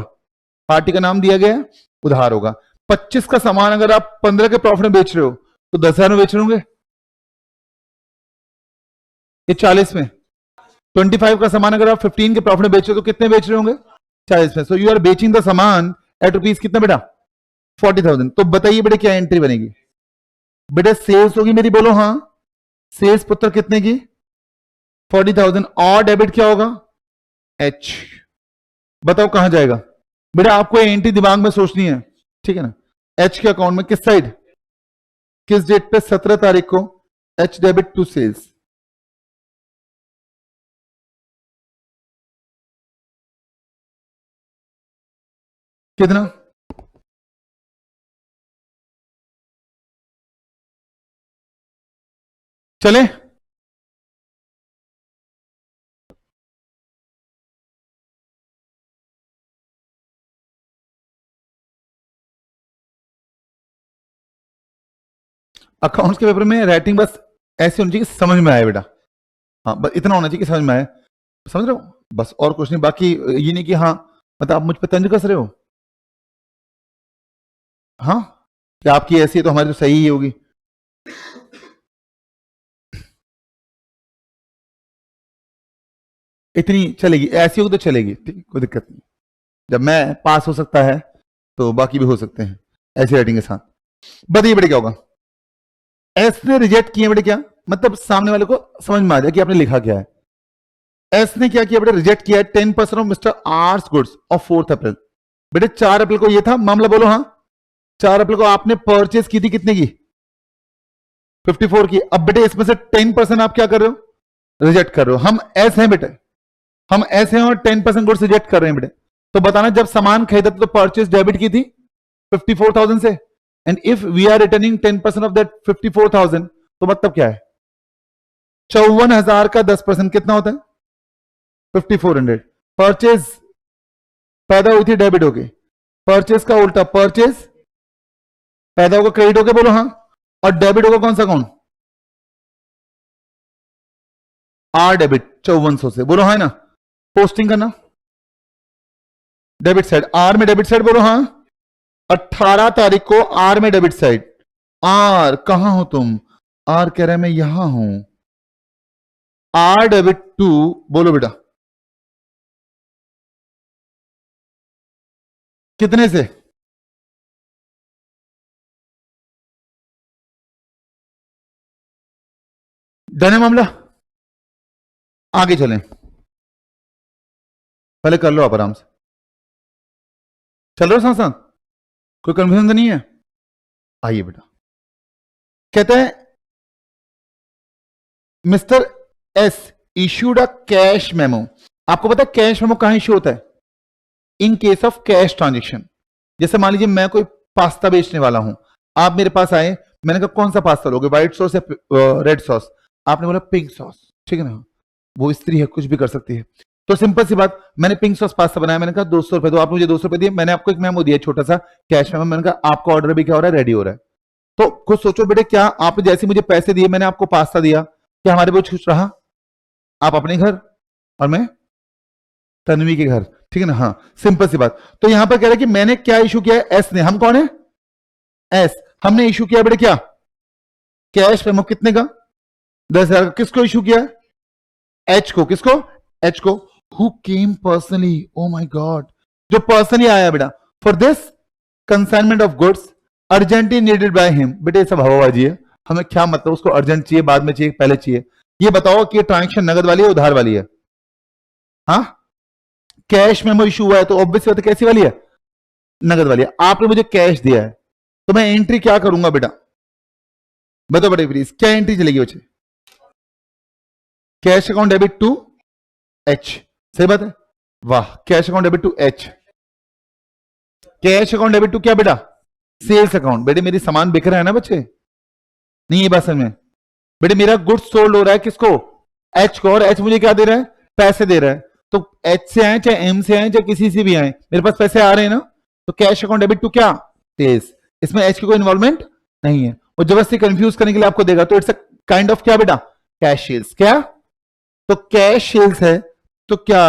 पार्टी का नाम दिया गया है, उधार होगा। 25 का सामान अगर आप 15 के प्रॉफिट में बेच रहे हो तो 10,000 में बेच रहे होंगे। ये 40 में। 25 का सामान अगर आप 15 के प्रॉफिट में बेच रहे हो तो कितने बेच रहे होंगे? 40 में। सो यू आर बेचिंग द सामान एट रुपीज कितना बेटा? 40,000। तो बताइए बेटे क्या एंट्री बनेगी? बेटा सेल्स होगी मेरी, बोलो हाँ। सेल्स पुत्र कितने की? 40,000। और डेबिट क्या होगा? एच। बताओ कहां जाएगा बेटा? आपको एंट्री दिमाग में सोचनी है, ठीक है ना? एच के अकाउंट में किस साइड, किस डेट पे? 17 तारीख को। H debit to sales. कितना? चले, अकाउंट्स के पेपर में राइटिंग बस ऐसी होनी चाहिए कि समझ में आए बेटा। हाँ, बस इतना होना चाहिए कि समझ में आए। समझ रहे हो? बस और कुछ नहीं। बाकी ये नहीं कि हाँ मतलब आप मुझ पर तंज कस रहे हो। हाँ, कि आपकी ऐसी है तो हमारी तो सही ही होगी। इतनी चलेगी, ऐसी होगी तो चलेगी, ठीक, कोई दिक्कत नहीं। जब मैं पास हो सकता है तो बाकी भी हो सकते हैं ऐसी राइटिंग के साथ। बताइए बेटे क्या होगा? एस ने रिजेक्ट किया बेटे, क्या मतलब? सामने वाले को समझ में आ जाए कि आपने लिखा क्या है। एस ने क्या किया बेटे? रिजेक्ट किया 10% of mister R's goods of 4 April. बेटे 4 अप्रैल को ये था मामला, बोलो हाँ। 4 अप्रैल को आपने परचेज की थी, कितने की? 54 की। अब बेटे इसमें से 10% आप क्या कर रहे हो? रिजेक्ट कर रहे हो। हम एस हैं बेटे, हम एस हैं और 10% गुड्स रिजेक्ट कर रहे हैं बेटे। तो बताना जब सामान खरीदा था तो परचेज डेबिट की थी 54,000 से, and if we are returning 10% of that 54,000 तो मतलब क्या है? 54,000 का 10% कितना होता है? 5,400। परचेज पैदा हुई थी डेबिट होके, परचेज का उल्टा परचेज पैदा होगा क्रेडिट होके, बोलो हाँ। और डेबिट होगा कौन सा अकाउंट? आर डेबिट 5400 से, बोलो हाँ है ना। पोस्टिंग करना डेबिट साइड, आर में डेबिट साइड, बोलो हाँ। 18 तारीख को आर में डेबिट साइड। आर कहां हो तुम? आर कह रहा है मैं यहां हूं। आर डेबिट टू, बोलो बेटा कितने से? डन है मामला? आगे चलें, पहले कर लो आप आराम से। चल रहे हो साथ साथ? कोई कंफ्यूजन तो नहीं है? आइए बेटा, कहते हैं mister S issued a cash memo. आपको पता है कैश मेमो कहां इश्यू होता है? In case of cash transaction. जैसे मान लीजिए मैं कोई पास्ता बेचने वाला हूं, आप मेरे पास आए, मैंने कहा कौन सा पास्ता लोगे, व्हाइट सॉस या रेड सॉस? आपने बोला पिंक सॉस, ठीक है ना? वो स्त्री है, कुछ भी कर सकती है। तो सिंपल सी बात, मैंने पिंक सॉस पास्ता बनाया, मैंने कहा 200 रुपए दो, आप मुझे 200 रुपए दिए, मैंने आपको एक मेमो दिया छोटा सा कैश मेमो, मैंने कहा आपका ऑर्डर भी क्या हो रहा है? रेडी हो रहा है। तो कुछ सोचो बेटे, क्या आपने जैसे मुझे पैसे दिए, मैंने आपको पास्ता दिया, क्या हमारे पास कुछ रहा? आप अपने घर और मैं तन्वी के घर। ठीक है ना, हाँ सिंपल सी बात। तो यहां पर कह रहा है कि मैंने क्या इशू किया है, एस ने, हम कौन है, एस, हमने इशू किया बेटे क्या, कैश मेमो, कितने का, 10,000 का। किसको इशू किया, एच को, किसको, एच को। Who came personally, O my God, जो पर्सनली आया बेटा, for this consignment of goods urgently needed by him. बेटे सब हवाबाजी है, हमें क्या मतलब, उसको अर्जेंट चाहिए, बाद में चाहिए, पहले चाहिए। ये बताओ कि ये ट्रांजेक्शन नगद वाली है उधार वाली है, हाँ, कैश मेमो इशू हुआ है तो ऑब्वियस बात है कैसी वाली है, नगद वाली है। आपने मुझे कैश दिया है तो मैं एंट्री क्या करूंगा बेटा, बताओ बेटे प्लीज, क्या एंट्री चलेगी बच्चे, cash account debit to H, सही बात है, वाह, cash account debit to H, cash account debit to क्या बेटा, सेल्स अकाउंट। बेटे मेरी सामान बिक रहा है ना बच्चे, नहीं ये बात समझ में, बेटे मेरा गुड्स सोल्ड हो रहा है किसको, एच को, और एच मुझे क्या दे रहा है, पैसे दे रहा है। तो एच से आए चाहे एम से आए चाहे किसी से भी आए, मेरे पास पैसे आ रहे हैं ना, तो कैश अकाउंट डेबिट टू क्या, सेल्स, इसमें एच की कोई इन्वॉल्वमेंट नहीं है। और जबरदस्ती कंफ्यूज करने के लिए आपको देगा, तो इट्स अ काइंड ऑफ क्या बेटा, कैश सेल्स, क्या, तो कैश सेल्स है, तो क्या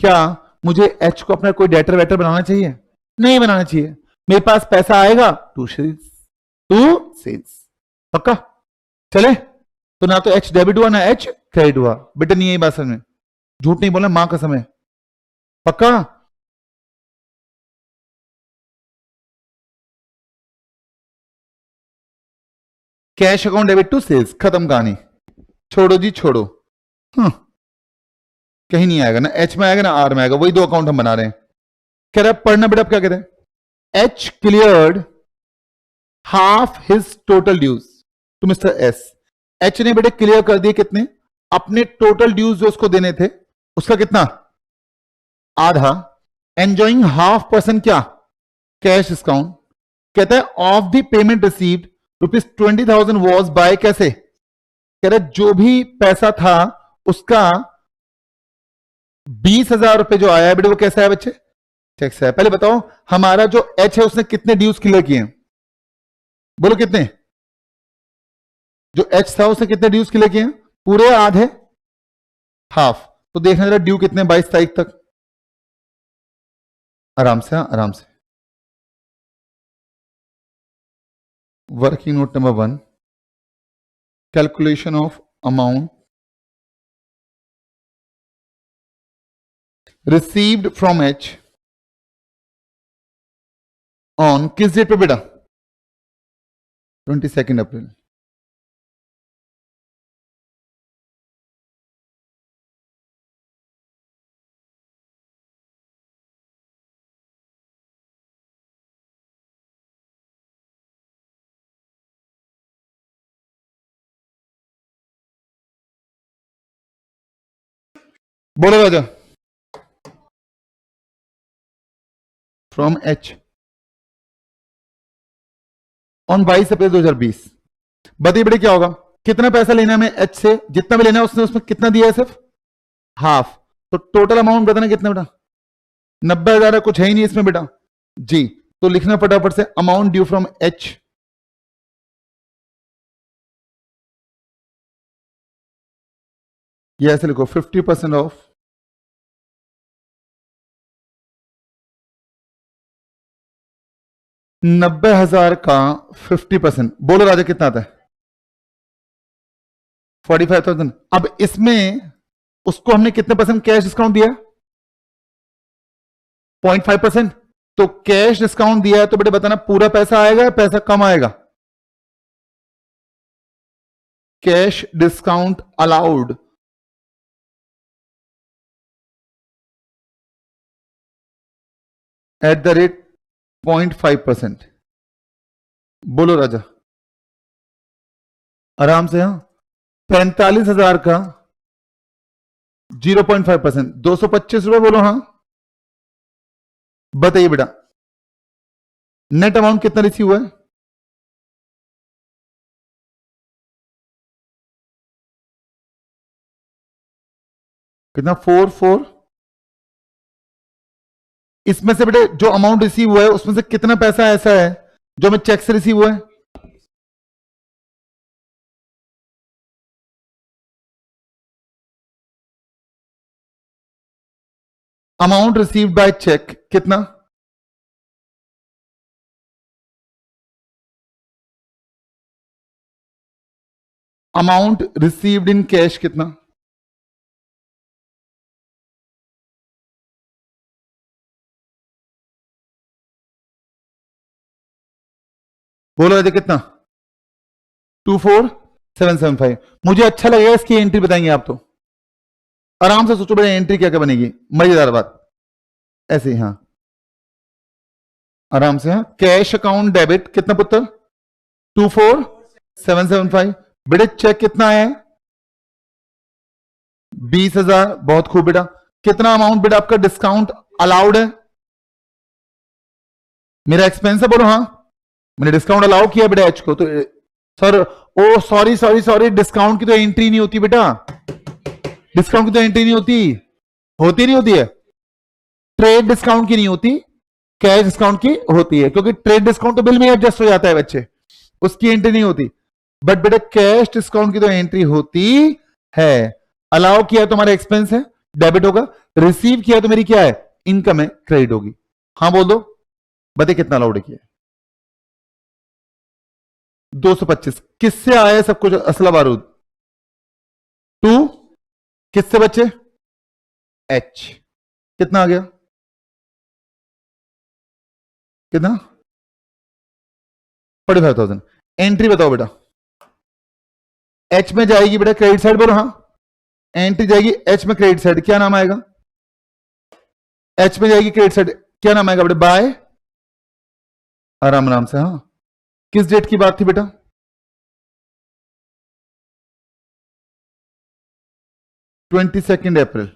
क्या मुझे एच को अपना कोई डेटर वेटर बनाना चाहिए, नहीं बनाना चाहिए, मेरे पास पैसा आएगा टू सेल्स, टू सेल्स, पक्का, चले। तो ना तो एच डेबिट हुआ ना एच क्रेडिट हुआ, बेटा नहीं, यही बात समझ में, झूठ नहीं बोलना, मां कसम है, पक्का। Cash account debit to sales, खत्म कहानी, छोड़ो जी छोड़ो, कहीं नहीं आएगा, ना एच में आएगा ना आर में आएगा, वही दो अकाउंट हम बना रहे हैं। कह रहा है पढ़ना बेटा, आप क्या कहते हैं, H cleared half his total dues to mister S, H ने बेटे क्लियर कर दिए कितने, अपने टोटल ड्यूज जो उसको देने थे उसका कितना, आधा, एंजॉइंग हाफ परसेंट क्या, कैश डिस्काउंट। कहता है of the payment received ₹20,000 was by, कैसे, कह रहा है जो भी पैसा था उसका 20,000 रुपए जो आया है बेटे वो कैसा है बच्चे, चेक से है। पहले बताओ हमारा जो एच है उसने कितने ड्यूज क्लियर किए, बोलो कितने, जो एच था उसने कितने ड्यूज क्लियर किए, पूरे, आधे, हाफ। तो देखना जरा ड्यू कितने 22 तारीख तक, आराम से, हाँ आराम से। Working note number 1, calculation of amount received from H on, किस डेट पे बेटा, 22 अप्रैल। बोलो राजा, फ्रॉम एच ऑन 22 अप्रैल 2020। बताइए बेटे क्या होगा, कितना पैसा लेना है हमें एच से, जितना भी लेना है उसने उसमें कितना दिया है, सिर्फ हाफ। तो टोटल अमाउंट बताना कितना बेटा, 90,000 है, कुछ है ही नहीं इसमें बेटा जी। तो लिखना फटाफट से, अमाउंट ड्यू फ्रॉम एच, ये ऐसे लिखो 50% ऑफ 90,000 का 50%, बोलो राजा कितना आता है, 45,000। अब इसमें उसको हमने कितने परसेंट कैश डिस्काउंट दिया, 0.5%। तो कैश डिस्काउंट दिया है तो बेटे बताना पूरा पैसा आएगा या पैसा कम आएगा, cash discount allowed at the rate 0.5%, बोलो राजा, आराम से, हाँ 45,000 का 0.5%, 225 रुपए, बोलो हाँ। बताइए बेटा नेट अमाउंट कितना रिसीव हुआ है, कितना, 4,4। इसमें से बेटे जो अमाउंट रिसीव हुआ है उसमें से कितना पैसा ऐसा है जो हमें चेक से रिसीव हुआ है, अमाउंट रिसीव्ड बाय चेक कितना? अमाउंट रिसीव्ड इन कैश कितना? बोलो यदि कितना? 24775। मुझे अच्छा लगेगा इसकी एंट्री बताएंगे आप तो। आराम से सोचो बेटा एंट्री क्या क्या बनेगी, मजेदार बात ऐसे ही। हाँ आराम से। हाँ कैश अकाउंट डेबिट कितना पुत्र? 24775। बेटे चेक कितना आया है? 20,000। बहुत खूब बेटा। कितना अमाउंट बेटा आपका डिस्काउंट अलाउड है? मेरा एक्सपेंस है, बोलो हाँ। मैंने डिस्काउंट अलाउ किया बेटा एच को तो। सर ओ सॉरी सॉरी सॉरी, डिस्काउंट की तो एंट्री नहीं होती बेटा, डिस्काउंट की तो एंट्री नहीं होती। होती नहीं होती है? ट्रेड डिस्काउंट की नहीं होती, कैश डिस्काउंट की होती है, क्योंकि ट्रेड डिस्काउंट तो बिल में एडजस्ट हो जाता है बच्चे, उसकी एंट्री नहीं होती। बट बेटा कैश डिस्काउंट की तो एंट्री होती है। अलाउ किया तो हमारा एक्सपेंस है, डेबिट होगा। रिसीव किया तो मेरी क्या है? इनकम है, क्रेडिट होगी। हाँ बोल दो, बताइए कितना अलाउड किया? 225। किससे आया सब कुछ असला बारूद? 2 किससे बच्चे? एच। कितना आ गया? कितना? 45,000। एंट्री बताओ बेटा। एच में जाएगी बेटा क्रेडिट साइड, बोलो हाँ। एंट्री जाएगी एच में क्रेडिट साइड, क्या नाम आएगा? एच में जाएगी क्रेडिट साइड, क्या नाम आएगा बेटा? बाय। आराम आराम से। हाँ किस डेट की बात थी बेटा? 22 अप्रैल।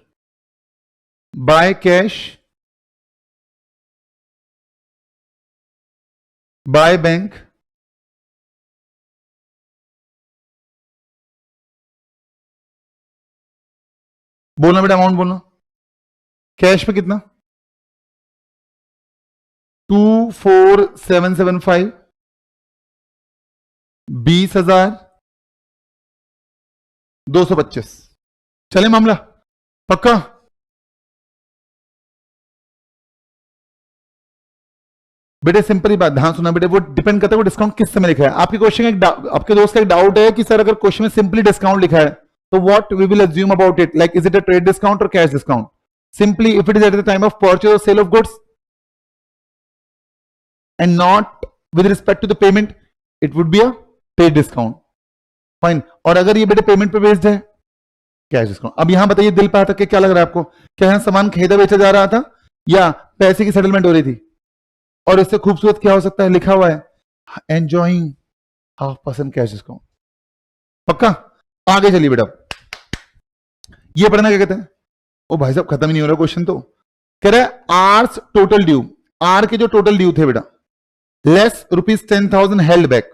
बाय कैश, बाय बैंक, बोलना बेटा अमाउंट बोलना। कैश में कितना? 24775। 20,225। चले मामला पक्का? बेटे सिंपल ही बात, ध्यान सुना बेटे, वो डिपेंड करता है वो डिस्काउंट किस समय लिखा है। आपके क्वेश्चन आपके दोस्त का एक डाउट है कि सर अगर क्वेश्चन में सिंपली डिस्काउंट लिखा है तो what we will assume about it, like is it a trade discount और cash discount? Simply if it is at the time of purchase और sale of goods and not with respect to the payment, it would be a trade discount. Fine. और अगर ये बेटे payment पे based है, cash discount. अब यहां बताइए दिल पे आता कि क्या लग रहा है आपको? क्या यहां सामान खरीदा बेचा जा रहा था या पैसे की सेटलमेंट हो रही थी? और इससे खूबसूरत क्या हो सकता है? लिखा हुआ है एंजॉइंग 0.5% कैश डिस्काउंट। पक्का? आगे चलिए बेटा, ये पढ़ना क्या कहते हैं? ओ भाई साहब खत्म ही नहीं हो रहा क्वेश्चन तो। कह रहा है आर्स टोटल ड्यू, आर के जो टोटल ड्यू थे बेटा, less ₹10,000 held back,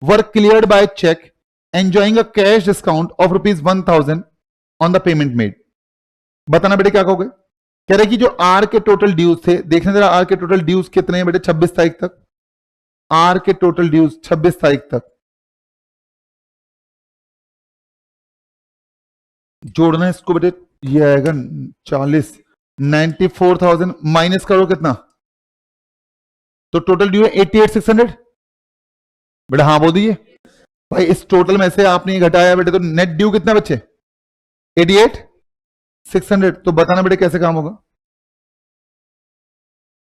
were cleared by cheque, enjoying a cash discount of ₹1,000 on the payment made. बताना बेटे क्या कहोगे? कह रहे कि जो आर के टोटल ड्यूज थे, देखने जरा आर के टोटल ड्यूज कितने हैं बेटे 26 तारीख तक? आर के टोटल ड्यूज 26 तारीख तक जोड़ना इसको बेटे, ये आएगा 40। 94,000 माइनस करो कितना, तो टोटल ड्यू है 88,600। बेटा हाँ बोल दीजिए भाई, इस टोटल में से आपने ये घटाया बेटे तो नेट ड्यू कितना बच्चे? 88,600। तो बताना बेटे कैसे काम होगा?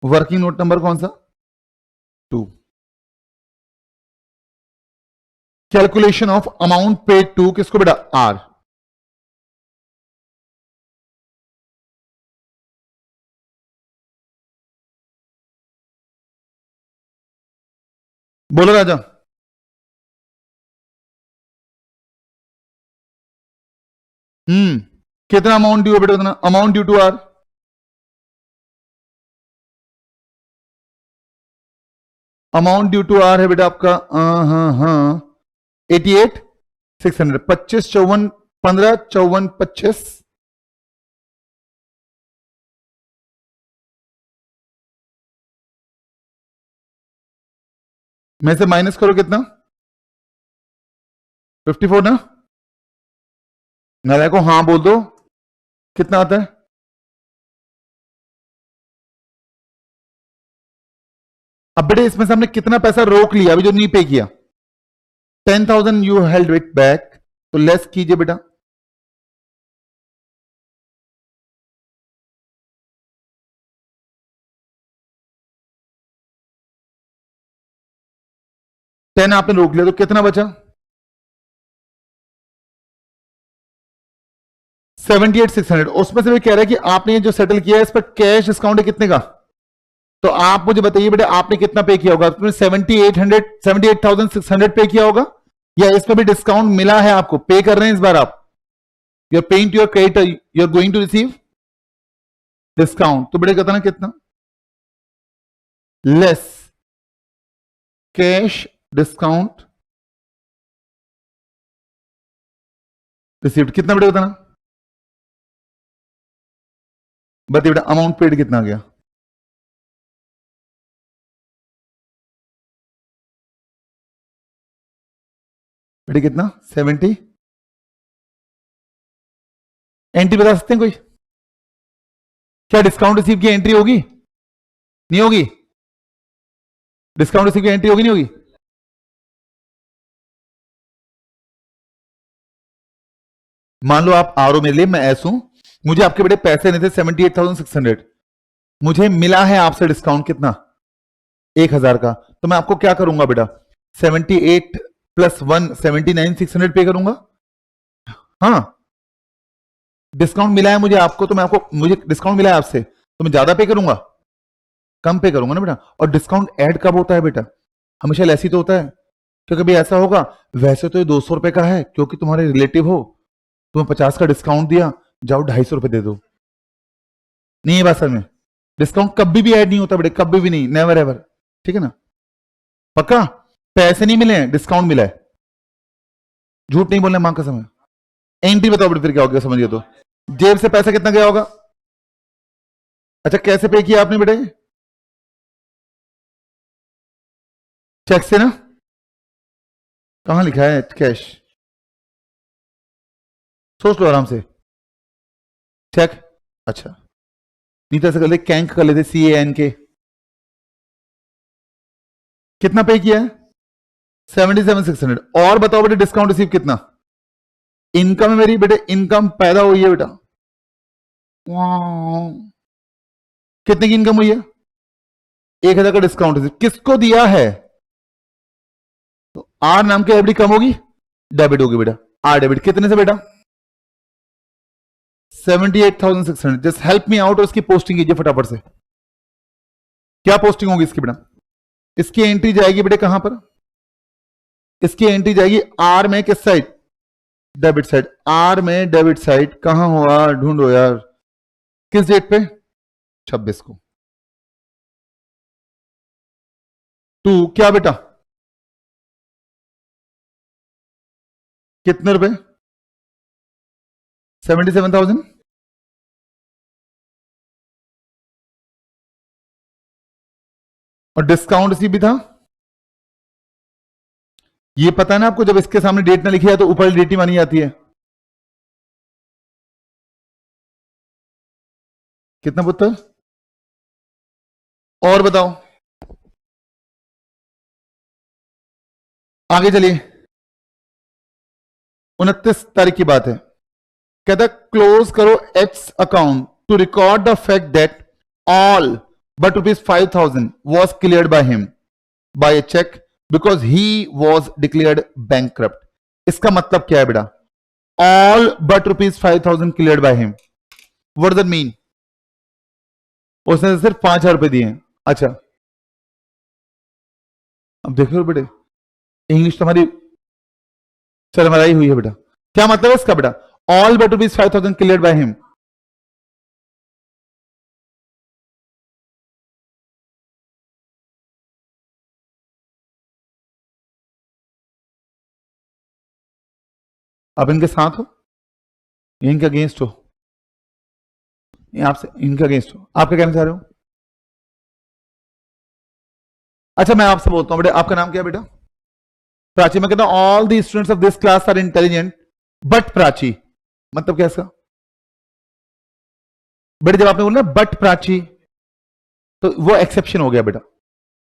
वर्किंग नोट नंबर कौन सा? 2। Calculation of amount paid to किसको बेटा? आर। बोलो राजा। कितना अमाउंट ड्यू है बेटा? उतना amount due to R. Amount due to R है बेटा आपका हाँ 88,600। 25 54 15 54 25 में से माइनस करो कितना? 54 ना? नारायण को हाँ बोल दो, कितना आता है? अब बेटे इसमें से हमने कितना पैसा रोक लिया अभी जो नहीं पे किया? 10,000 यू हेल्ड इट बैक, तो लेस कीजिए बेटा। टेन आपने रोक लिया तो कितना बचा? 78,600। उसमें से भी कह रहा है कि आपने ये जो सेटल किया है इस पर कैश डिस्काउंट है कितने का? तो आप मुझे बताइए बेटा आपने कितना पे किया होगा? 78,600 पे किया होगा, या इस पर भी डिस्काउंट मिला है आपको? पे कर रहे हैं इस बार आप? You are paying to your creditor, you are going to receive discount. तो बेटा कहता ना कितना? लेस कैश डिस्काउंट रिसीव्ड, कितना बेटा बताना? बताइए बेटा अमाउंट पेड कितना आ गया? बेटे कितना? 70। एंट्री बता सकते हैं कोई? क्या डिस्काउंट रिसीव की एंट्री होगी? नहीं होगी? डिस्काउंट रिसीव की एंट्री होगी नहीं होगी? मान लो आप आ रहे हो मेरे लिए, मैं ऐसा हूं, मुझे आपके बेटे पैसे नहीं थे 78,600, मुझे मिला है आपसे डिस्काउंट कितना? 1,000 का। तो मैं आपको क्या करूंगा बेटा? 78 प्लस 1 79,600 पे करूंगा। हाँ, डिस्काउंट मिला है मुझे आपको, तो मैं आपको, मुझे डिस्काउंट मिला है आपसे तो मैं ज्यादा पे करूंगा? कम पे करूंगा ना बेटा। और डिस्काउंट ऐड कब होता है बेटा? हमेशा ऐसी तो होता है। तो कभी ऐसा होगा वैसे तो ये 200 रुपए का है क्योंकि तुम्हारे रिलेटिव हो, तुम्हें 50 का डिस्काउंट दिया, जाओ 250 रुपए दे दो। नहीं है बात सर में? डिस्काउंट कभी भी ऐड नहीं होता बेटे, कभी भी नहीं, नेवर एवर। ठीक है ना? पक्का? पैसे नहीं मिले हैं, डिस्काउंट मिला है। झूठ नहीं बोलना मां का समय। एंट्री बताओ बेटे फिर क्या हो गया समझिए तो? जेब से पैसा कितना गया होगा? अच्छा कैसे पे किया आपने बेटे? चेक से ना? कहां लिखा है कैश? सोच लो आराम से। चेक। अच्छा नहीं तो ऐसे कर ले, कैंक कर लेते, CAN के। कितना पे किया है? 77,600। और बताओ बेटे डिस्काउंट रिसीव कितना? इनकम है मेरी बेटे, इनकम पैदा हुई है बेटा। कितने की इनकम हुई है? 1,000 का डिस्काउंट रिसीव किसको दिया है? तो आर नाम की एफडी कम होगी, डेबिट होगी बेटा। आर डेबिट कितने से बेटा? 78,600। जस्ट हेल्प मी आउट और इसकी पोस्टिंग कीजिए फटाफट से। क्या पोस्टिंग होगी इसकी बेटा? इसकी एंट्री जाएगी बेटे कहां पर? इसकी एंट्री जाएगी आर में, किस साइड? Debit side. आर में डेबिट साइड कहां हुआ ढूंढो यार। किस डेट पे? 26 को। टू क्या बेटा? कितने रुपए? 77,000। और डिस्काउंट इसी भी था। ये पता है ना आपको, जब इसके सामने डेट ना लिखी है तो ऊपर डेट ही मानी जाती है। कितना पुत्र? और बताओ आगे चलिए। 29 तारीख की बात है, कहता क्लोज करो X account to record the fact that all but ₹5,000 was cleared by him by a check because he was declared bankrupt। इसका मतलब क्या है बेटा? All but ₹5,000 cleared by him, what does that mean? उसने सिर्फ 5,000 रुपए दिए हैं। अच्छा अब देखो बेटे, इंग्लिश तुम्हारी चरमराई हुई है बेटा। क्या मतलब है इसका बेटा? All but ₹5,000 cleared by him। आप इनके साथ हो, इनके अगेंस्ट हो? आपसे इनके अगेंस्ट हो? आप क्या कहना चाह रहे हो? अच्छा मैं आपसे बोलता हूं बेटा, आपका नाम क्या है बेटा? प्राची। मैं कहता हूं all the students of this class are intelligent but Prachi. मतलब क्या इसका बेटा? जब आपने बोला बट प्राची तो वो एक्सेप्शन हो गया बेटा,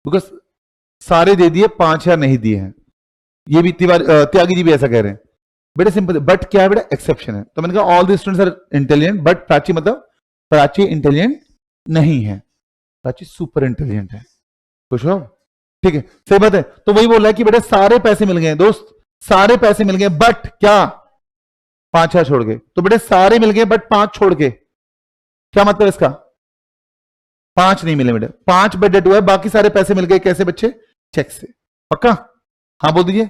बिकॉज सारे दे दिए, 5,000 नहीं दिए हैं। ये भी त्यागी जी भी ऐसा कह रहे हैं। बेटा सिंपल, बट क्या है बेटा, एक्सेप्शन है। तो मैंने कहा all the students are intelligent, but Prachi मतलब प्राची इंटेलिजेंट नहीं है, प्राची सुपर इंटेलिजेंट है। खुश हो? ठीक है, सही बात है। तो वही बोल रहा है कि बेटा सारे पैसे मिल गए दोस्त, सारे पैसे मिल गए, बट क्या 5,000 छोड़ के। तो बेटे सारे मिल गए बट 5 छोड़ के, क्या मतलब इसका? 5 नहीं मिले बेटे, 5 बेडेड हुआ है, बाकी सारे पैसे मिल गए। कैसे बच्चे? चेक से। पक्का? हाँ बोल दीजिए।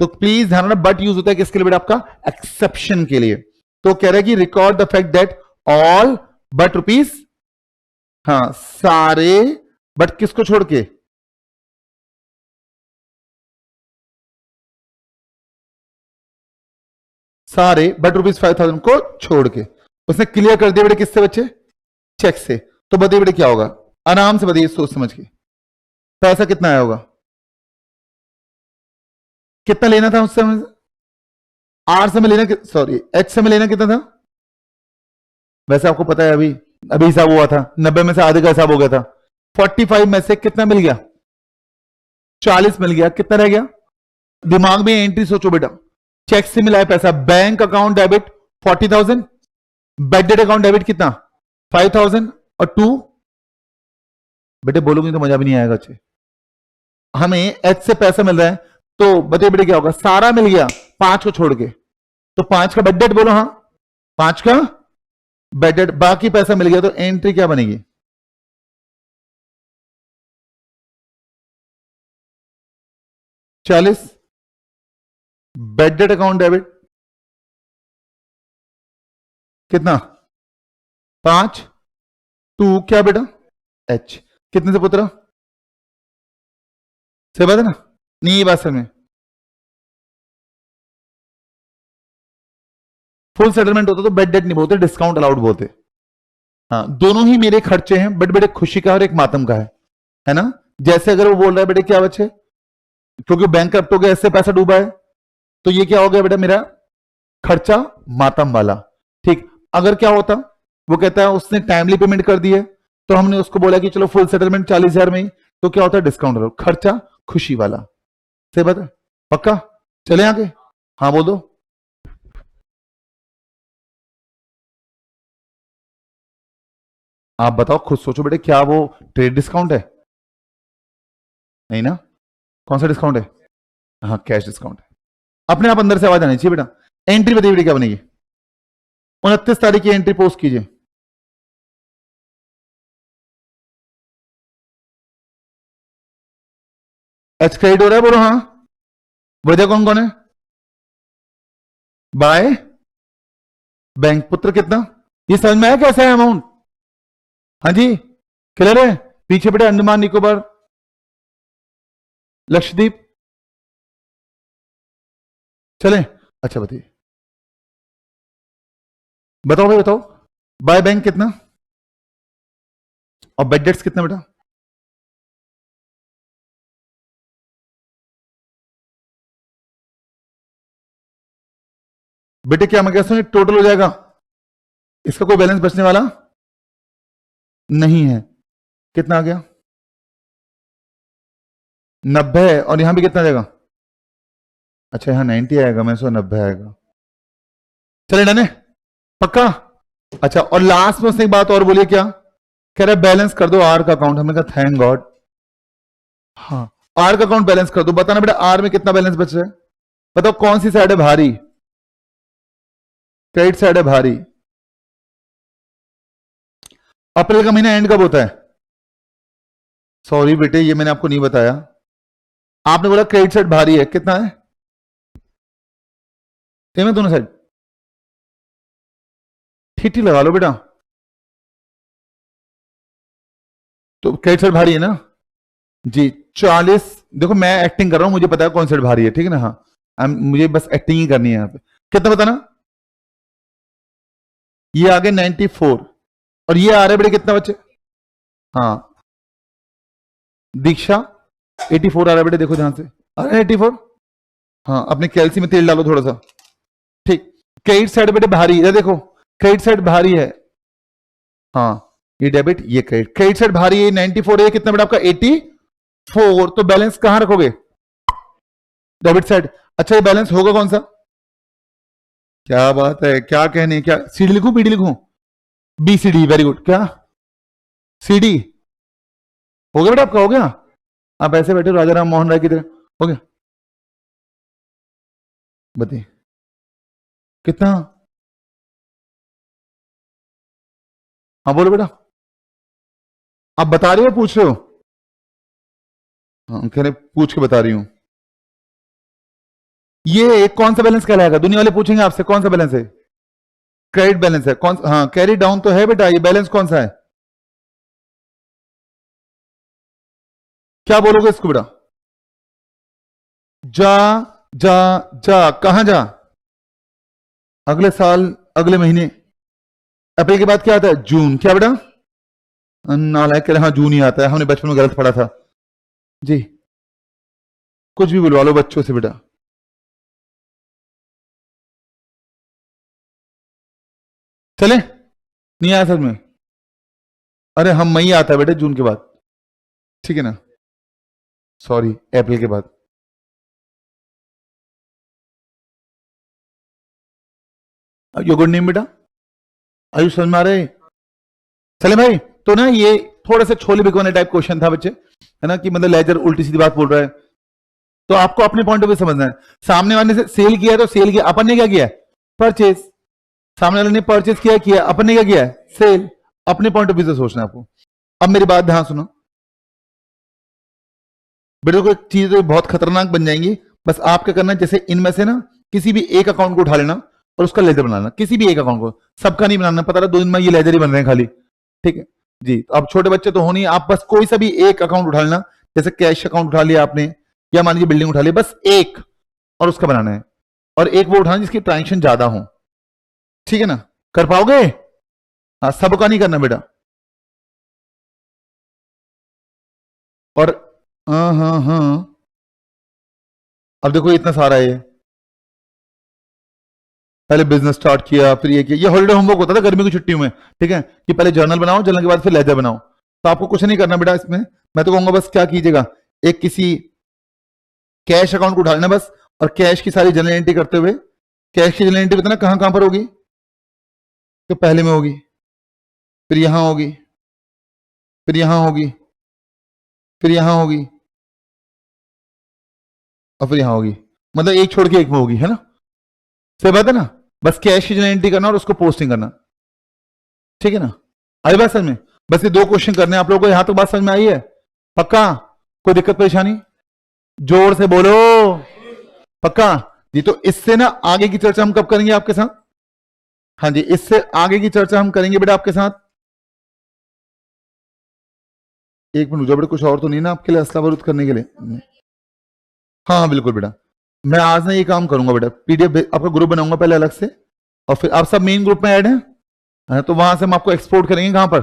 तो प्लीज ध्यान रखना, बट यूज होता है किसके लिए बेटा? आपका एक्सेप्शन के लिए। तो कह रहा है कि record the fact that all but rupees, हाँ सारे बट किसको छोड़ के? सारे बट रुपीज 5,000 को छोड़ के। उसने क्लियर कर दिया बेटे किससे बच्चे? चेक से। तो बताइए बेटे क्या होगा? आराम से बताइए सोच समझ के। पैसा कितना आया होगा? कितना लेना था उस समय? आर से में लेना, सॉरी एच से में लेना कितना था? वैसे आपको पता है अभी अभी हिसाब हुआ था, 90 में से आधे का हिसाब हो गया था। 45 में से कितना मिल गया? 40 मिल गया। कितना रह गया? दिमाग में एंट्री सोचो बेटा। चेक से मिला है पैसा, bank account debit 40,000, bedded account debit कितना? 5,000 और 2। बेटे बोलोगे तो मजा भी नहीं आएगा। अच्छे हमें एच से पैसा मिल रहा है, तो बताइए बेटे क्या होगा? सारा मिल गया 5 को छोड़ के, तो 5 का बेडेड बोलो। हाँ 5 का बेडेड, बाकी पैसा मिल गया। तो एंट्री क्या बनेगी? चालीस बेडेड अकाउंट डेबिट कितना? 5, 2 क्या बेटा? एच। कितने से पुत्रा? सही बात है ना? नहीं ये बात समझ में। फुल सेटलमेंट होता तो बेड डेट नहीं बोलते, डिस्काउंट अलाउड बोलते। हाँ दोनों ही मेरे खर्चे हैं, बट बेटे खुशी का और एक मातम का है ना? जैसे अगर वो बोल रहा है बेटे क्या बच्चे, क्योंकि बैंक करप्ट हो गया, इससे पैसा डूबा है, तो ये क्या हो गया बेटा? मेरा खर्चा मातम वाला। ठीक, अगर क्या होता, वो कहता है उसने टाइमली पेमेंट कर दी है, तो हमने उसको बोला कि चलो फुल सेटलमेंट 40,000 में ही, तो क्या होता है? डिस्काउंट अलाउड, खर्चा खुशी वाला। सही बात है? पक्का? चले आगे? हाँ बोल दो। आप बताओ, खुद सोचो बेटे, क्या वो ट्रेड डिस्काउंट है? नहीं ना? कौन सा डिस्काउंट है? हाँ कैश डिस्काउंट है। अपने आप अंदर से आवाज आनी चाहिए बेटा। एंट्री बताइए बेटे क्या बनेगी? 29 तारीख की एंट्री पोस्ट कीजिए। एच क्रेडिट हो रहा है, बोलो हाँ। वजह कौन कौन है? By bank. पुत्र कितना? ये समझ में आया कैसा है अमाउंट? हाँ जी क्लियर है? पीछे बेटे अंडमान निकोबार, लक्षद्वीप, चले? अच्छा बताइए, बताओ भाई बताओ। बाय बैंक कितना और बेड डेट्स कितना बेटा? बेटे क्या मैं कहता हूं टोटल हो जाएगा, इसका कोई बैलेंस बचने वाला नहीं है। कितना आ गया? 90 है, और यहां भी कितना जाएगा? अच्छा यहां 90 आएगा, मैं सो 90 आएगा। चले डन है? पक्का? अच्छा और लास्ट में उसने एक बात और बोली, क्या कह रहा है? बैलेंस कर दो आर का अकाउंट। हमने कहा थैंक गॉड। हाँ आर का अकाउंट बैलेंस कर दो। बताना बेटा आर में कितना बैलेंस बच रहा है? बताओ कौन सी साइड है भारी? क्रेडिट साइड है भारी। अप्रैल का महीना एंड कब होता है? सॉरी बेटे ये मैंने आपको नहीं बताया। आपने बोला क्रेडिट साइड भारी है, कितना है? सेम है दोनों साइड? ठीक लगा लो बेटा। तो क्रेडिट साइड भारी है ना जी? 40। देखो मैं एक्टिंग कर रहा हूं, मुझे पता है कौन साइड भारी है, ठीक है ना? हाँ मुझे बस एक्टिंग ही करनी है यहाँ पे। कितना बताना? ये आ गए 94, और ये आ रहे बेटे कितना बच्चे? हाँ दीक्षा 84 आ रहा है बेटे, देखो ध्यान से आ रहा है 84। हाँ अपने कैल्सी में तेल डालो थोड़ा सा। ठीक, क्रेडिट साइड बेटे भारी है, देखो क्रेडिट साइड भारी है। हाँ ये डेबिट ये क्रेडिट, क्रेडिट साइड भारी है 94 है, कितना बेटा आपका? 80। 4, तो बैलेंस कहां रखोगे? Debit side. अच्छा, ये बैलेंस होगा कौन सा? क्या बात है, क्या कहने, क्या सीडी लिखूं बीडी लिखूं? B C D, very good. क्या सी डी हो गया बेटा? आपका हो गया? आप ऐसे बैठे हो राजा राम मोहन राय की तरह, हो गया? बताइए कितना? हाँ बोलो बेटा। आप बता रहे हो पूछ रहे हो? हाँ कह रहे पूछ के बता रही हूं। ये कौन सा बैलेंस कहलाएगा? दुनिया वाले पूछेंगे आपसे कौन सा बैलेंस है? क्रेडिट बैलेंस है। कौन? हाँ कैरी डाउन तो है बेटा, ये बैलेंस कौन सा है? क्या बोलोगे इसको बेटा? जा जा जा, कहां जा? अगले साल, अगले महीने। अप्रैल के बाद क्या आता है? जून। क्या बेटा? नालायक कह रहे हाँ जून ही आता है, हमने बचपन में गलत पढ़ा था जी। कुछ भी बुलवा लो बच्चों से बेटा। चले नहीं आया सर में? अरे हम मई आता है बेटे, जून के बाद, ठीक है ना? सॉरी, अप्रैल के बाद। योर गुड नेम बेटा? आयुष समझ में आ रहे? चले भाई, तो ना ये थोड़ा सा छोले भिगवाने टाइप क्वेश्चन था बच्चे, है ना, कि मतलब लेजर उल्टी सीधी बात बोल रहा है, तो आपको अपने पॉइंट ऑफ व्यू समझना है। सामने वाले से सेल किया है तो सेल किया, अपन ने क्या किया? परचेज। सामने वाले ने परचेज किया, अपन ने क्या किया? सेल। अपने पॉइंट ऑफ व्यू से सोचना है आपको। अब मेरी बात ध्यान सुनो बेटे, को चीज तो बहुत खतरनाक बन जाएंगी। बस आप क्या करना है, जैसे इनमें से ना किसी भी एक अकाउंट को उठा लेना और उसका लेजर बनाना, किसी भी एक अकाउंट को, सबका नहीं बनाना, पता रहा 2 दिन में ये लेजर ही बन रहे हैं खाली, ठीक है जी। तो अब छोटे बच्चे तो हो नहीं, आप बस कोई सा भी एक अकाउंट उठा लेना, जैसे कैश अकाउंट उठा लिया आपने, या मान लीजिए बिल्डिंग उठा लिया, बस एक, और उसका बनाना है। और एक वो उठाना जिसकी ट्रांजेक्शन ज्यादा हो, ठीक है ना? कर पाओगे? हाँ, सबका नहीं करना बेटा। और हाँ हाँ हाँ, अब देखो इतना सारा है, पहले बिजनेस स्टार्ट किया, फिर ये किया। ये हॉलिडे होमवर्क होता था गर्मी की छुट्टियों में, ठीक है, कि पहले जर्नल बनाओ, जर्नल के बाद फिर लेजर बनाओ। तो आपको कुछ नहीं करना बेटा इसमें, मैं तो कहूंगा बस क्या कीजिएगा, एक किसी कैश अकाउंट को उठा लेना बस, और कैश की सारी जर्नल एंट्री करते हुए, कैश की जर्नल एंट्री बताना कहां कहां पर होगी? तो पहले में होगी, फिर यहां होगी, फिर यहां होगी, फिर यहां होगी, और फिर यहां होगी, मतलब एक छोड़ के एक में होगी, है ना? सही बात है ना? बस कैश की जर्नल एंट्री करना और उसको पोस्टिंग करना, ठीक है ना? आई बात समझ में? बस ये 2 क्वेश्चन करने हैं आप लोगों को। यहां तक बात समझ में आई है? पक्का? कोई दिक्कत परेशानी? जोर से बोलो। पक्का जी? तो इससे ना आगे की चर्चा हम कब करेंगे आपके साथ? हाँ जी, इससे आगे की चर्चा हम करेंगे बेटा आपके साथ। एक मिनट रुको बेटा, कुछ और तो नहीं ना आपके लिए असला बरूद करने के लिए? हाँ हाँ बिल्कुल बेटा, मैं आज ना ये काम करूंगा बेटा, पीडीएफ आपका ग्रुप बनाऊंगा पहले अलग से, और फिर आप सब मेन ग्रुप में ऐड हैं, हाँ, तो वहां से हम आपको एक्सपोर्ट करेंगे, कहां पर,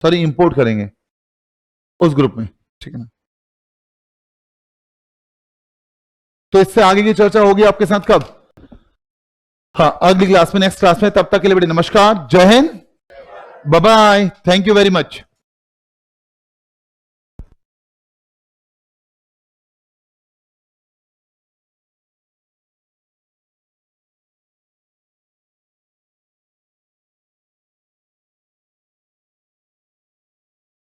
सॉरी इंपोर्ट करेंगे उस ग्रुप में, ठीक है ना? तो इससे आगे की चर्चा होगी आपके साथ कब? हाँ अगली क्लास में, नेक्स्ट क्लास में। तब तक के लिए बेटे नमस्कार, जय हिंद, bye bye, thank you very much.